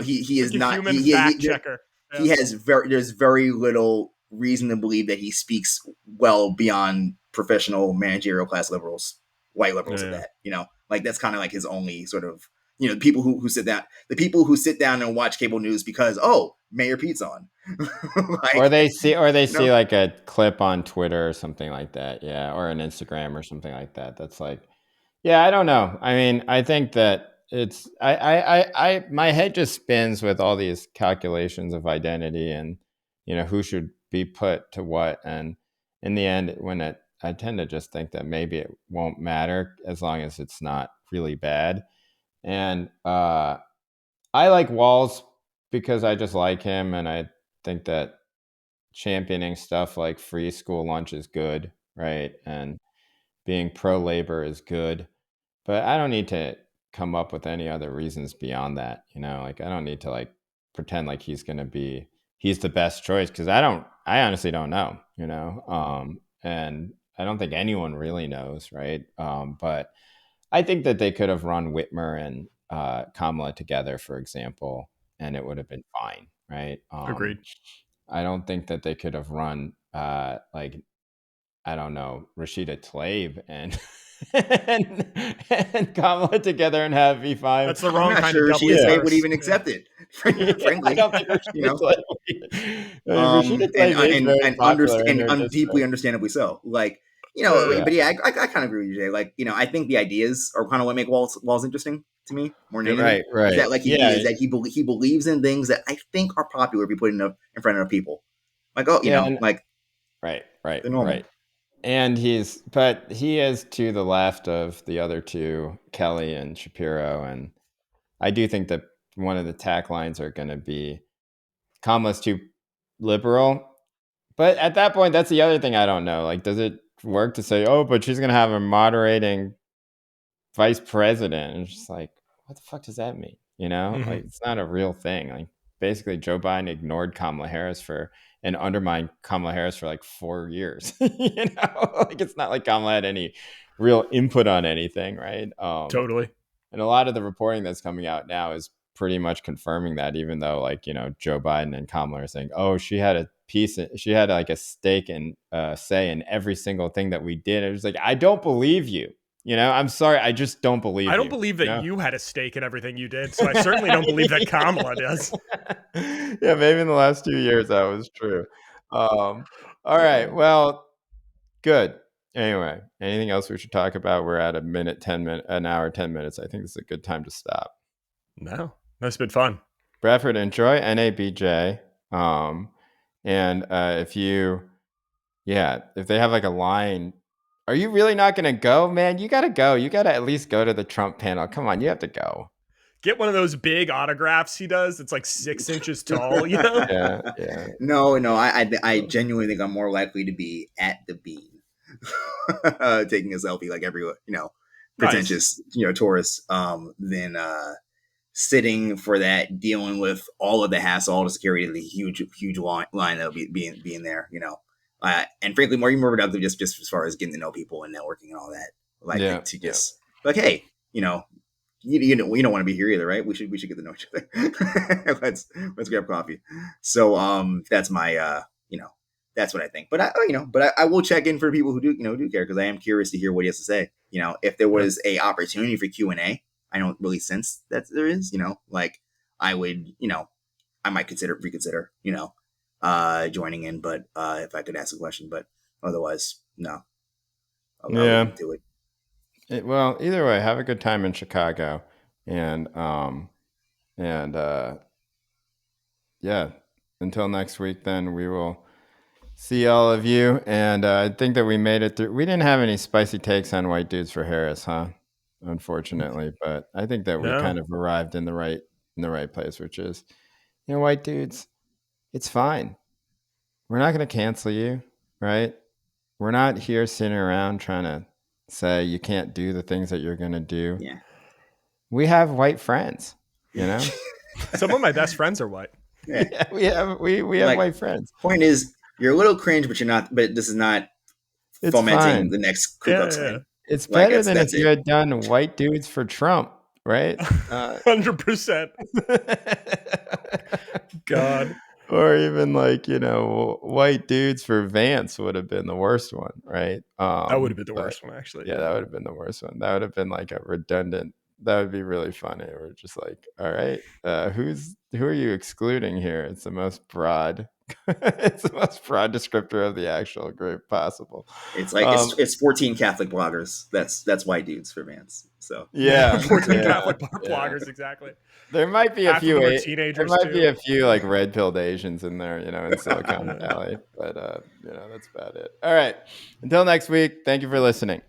Speaker 2: he is
Speaker 3: Like a
Speaker 2: not.
Speaker 3: human fact checker.
Speaker 2: He
Speaker 3: Yeah.
Speaker 2: has there's very little reason to believe that he speaks well beyond professional managerial class liberals, white liberals at
Speaker 3: Yeah.
Speaker 2: that. Like, that's kind of like his only sort of, people who sit down, the people who sit down and watch cable news because, oh, Mayor Pete's on.
Speaker 1: or
Speaker 2: Like,
Speaker 1: they
Speaker 2: you
Speaker 1: see
Speaker 2: know
Speaker 1: like a clip on Twitter or something like that. Yeah, or an Instagram or something like that. That's like, yeah, I don't know. I mean, I think that it's my head just spins with all these calculations of identity and who should be put to what, and in the end, I tend to just think that maybe it won't matter as long as it's not really bad. And I like Walls because I just like him, and I think that championing stuff like free school lunch is good, right? And being pro labor is good. But I don't need to come up with any other reasons beyond that, Like, I don't need to like pretend like he's the best choice, because I honestly don't know, and I don't think anyone really knows, right? But I think that they could have run Whitmer and Kamala together, for example, and it would have been fine, right?
Speaker 3: Agreed.
Speaker 1: I don't think that they could have run like, I don't know, Rashida Tlaib and and Kamala together and have V5.
Speaker 3: That's the
Speaker 2: I'm
Speaker 3: wrong
Speaker 2: not
Speaker 3: kind of
Speaker 2: sure
Speaker 3: double
Speaker 2: Rashida Tlaib would
Speaker 3: endorse.
Speaker 2: even
Speaker 3: Yeah.
Speaker 2: accept it.
Speaker 1: Yeah, I
Speaker 2: Frankly,
Speaker 1: don't think Rashida Tlaib. I mean, Rashida
Speaker 2: and
Speaker 1: Tlaib is very popular in her
Speaker 2: deeply
Speaker 1: district.
Speaker 2: understandably so. Like,
Speaker 3: Uh,
Speaker 1: Yeah,
Speaker 2: but yeah, I kind of agree with you, Jay. Like, I think the ideas are kind of what make Walls interesting to me more than anything. Is
Speaker 1: right.
Speaker 2: that like
Speaker 1: Yeah,
Speaker 2: he believes in things that I think are popular if you put it in front of people. Like, oh,
Speaker 1: yeah, and
Speaker 2: like they're normal.
Speaker 1: right. And but he is to the left of the other two, Kelly and Shapiro, and I do think that one of the taglines are going to be Kamala's too liberal. But at that point, that's the other thing I don't know. Like, does it work to say, oh, but she's going to have a moderating vice president? And it's just like, what the fuck does that mean?
Speaker 3: mhm.
Speaker 1: Like, it's not a real thing. Like, basically, Joe Biden ignored Kamala Harris and undermined Kamala Harris for like 4 years. Like, it's not like Kamala had any real input on anything, right?
Speaker 3: Totally.
Speaker 1: And a lot of the reporting that's coming out now is pretty much confirming that, even though, like, Joe Biden and Kamala are saying, oh, she had a piece. She had like a stake and say in every single thing that we did. It was like, I don't believe you. I'm sorry. I just don't believe you.
Speaker 3: I don't believe that you had a stake in everything you did. So I certainly don't believe that Kamala does.
Speaker 1: Yeah, maybe in the last 2 years that was true. All right. Well, good. Anyway, anything else we should talk about? We're at an hour, 10 minutes. I think this is a good time to stop.
Speaker 3: No, that's been fun.
Speaker 1: Bradford, enjoy NABJ. And if they have like a line, are you really not going to go, man? You got to go. You got to at least go to the Trump panel. Come on, you have to go.
Speaker 3: Get one of those big autographs he does. It's like 6 inches tall, you know?
Speaker 1: Yeah.
Speaker 2: No, I genuinely think I'm more likely to be at the Bean, taking a selfie like every pretentious tourist, than sitting for that, dealing with all of the hassle, all the security, the huge line that'll be being there, and frankly, more productive just as far as getting to know people and networking and all that. Like to just like, hey, you don't want to be here either, right? We should get to know each other. let's grab coffee. So that's my that's what I think. But I will check in for people who do care, because I am curious to hear what he has to say. If there was a opportunity for Q&A, I don't really sense that there is. Like I would, I might reconsider, joining in. But if I could ask a question, but otherwise, no. I wouldn't do it.
Speaker 1: Well, either way, have a good time in Chicago, and until next week, then we will see all of you. And I think that we made it through. We didn't have any spicy takes on white dudes for Harris, huh? Unfortunately, but I think that we kind of arrived in the right place, which is, white dudes, it's fine. We're not going to cancel you, right? We're not here sitting around trying to say you can't do the things that you're going to do.
Speaker 2: Yeah.
Speaker 1: We have white friends,
Speaker 3: Some of my best friends are white.
Speaker 1: Yeah, we have white friends.
Speaker 2: Point is, you're a little cringe, but you're not. But this is not fomenting the next Ku Klux thing.
Speaker 1: It's better than if you had done white dudes for Trump, right?
Speaker 3: 100%. God.
Speaker 1: Or even white dudes for Vance would have been the worst one, right?
Speaker 3: That would have been the worst one, actually.
Speaker 1: Yeah, that would have been the worst one. That would have been like a redundant. That would be really funny. We're just like, all right, who are you excluding here? It's the most broad. It's the most broad descriptor of the actual group possible.
Speaker 2: It's like it's 14 Catholic bloggers. That's white dudes for Vance. So
Speaker 3: 14 Catholic bloggers, exactly.
Speaker 1: There might be a few
Speaker 3: teenagers.
Speaker 1: There might be a few like red-pilled Asians in there, in Silicon Valley, but that's about it. All right, until next week. Thank you for listening.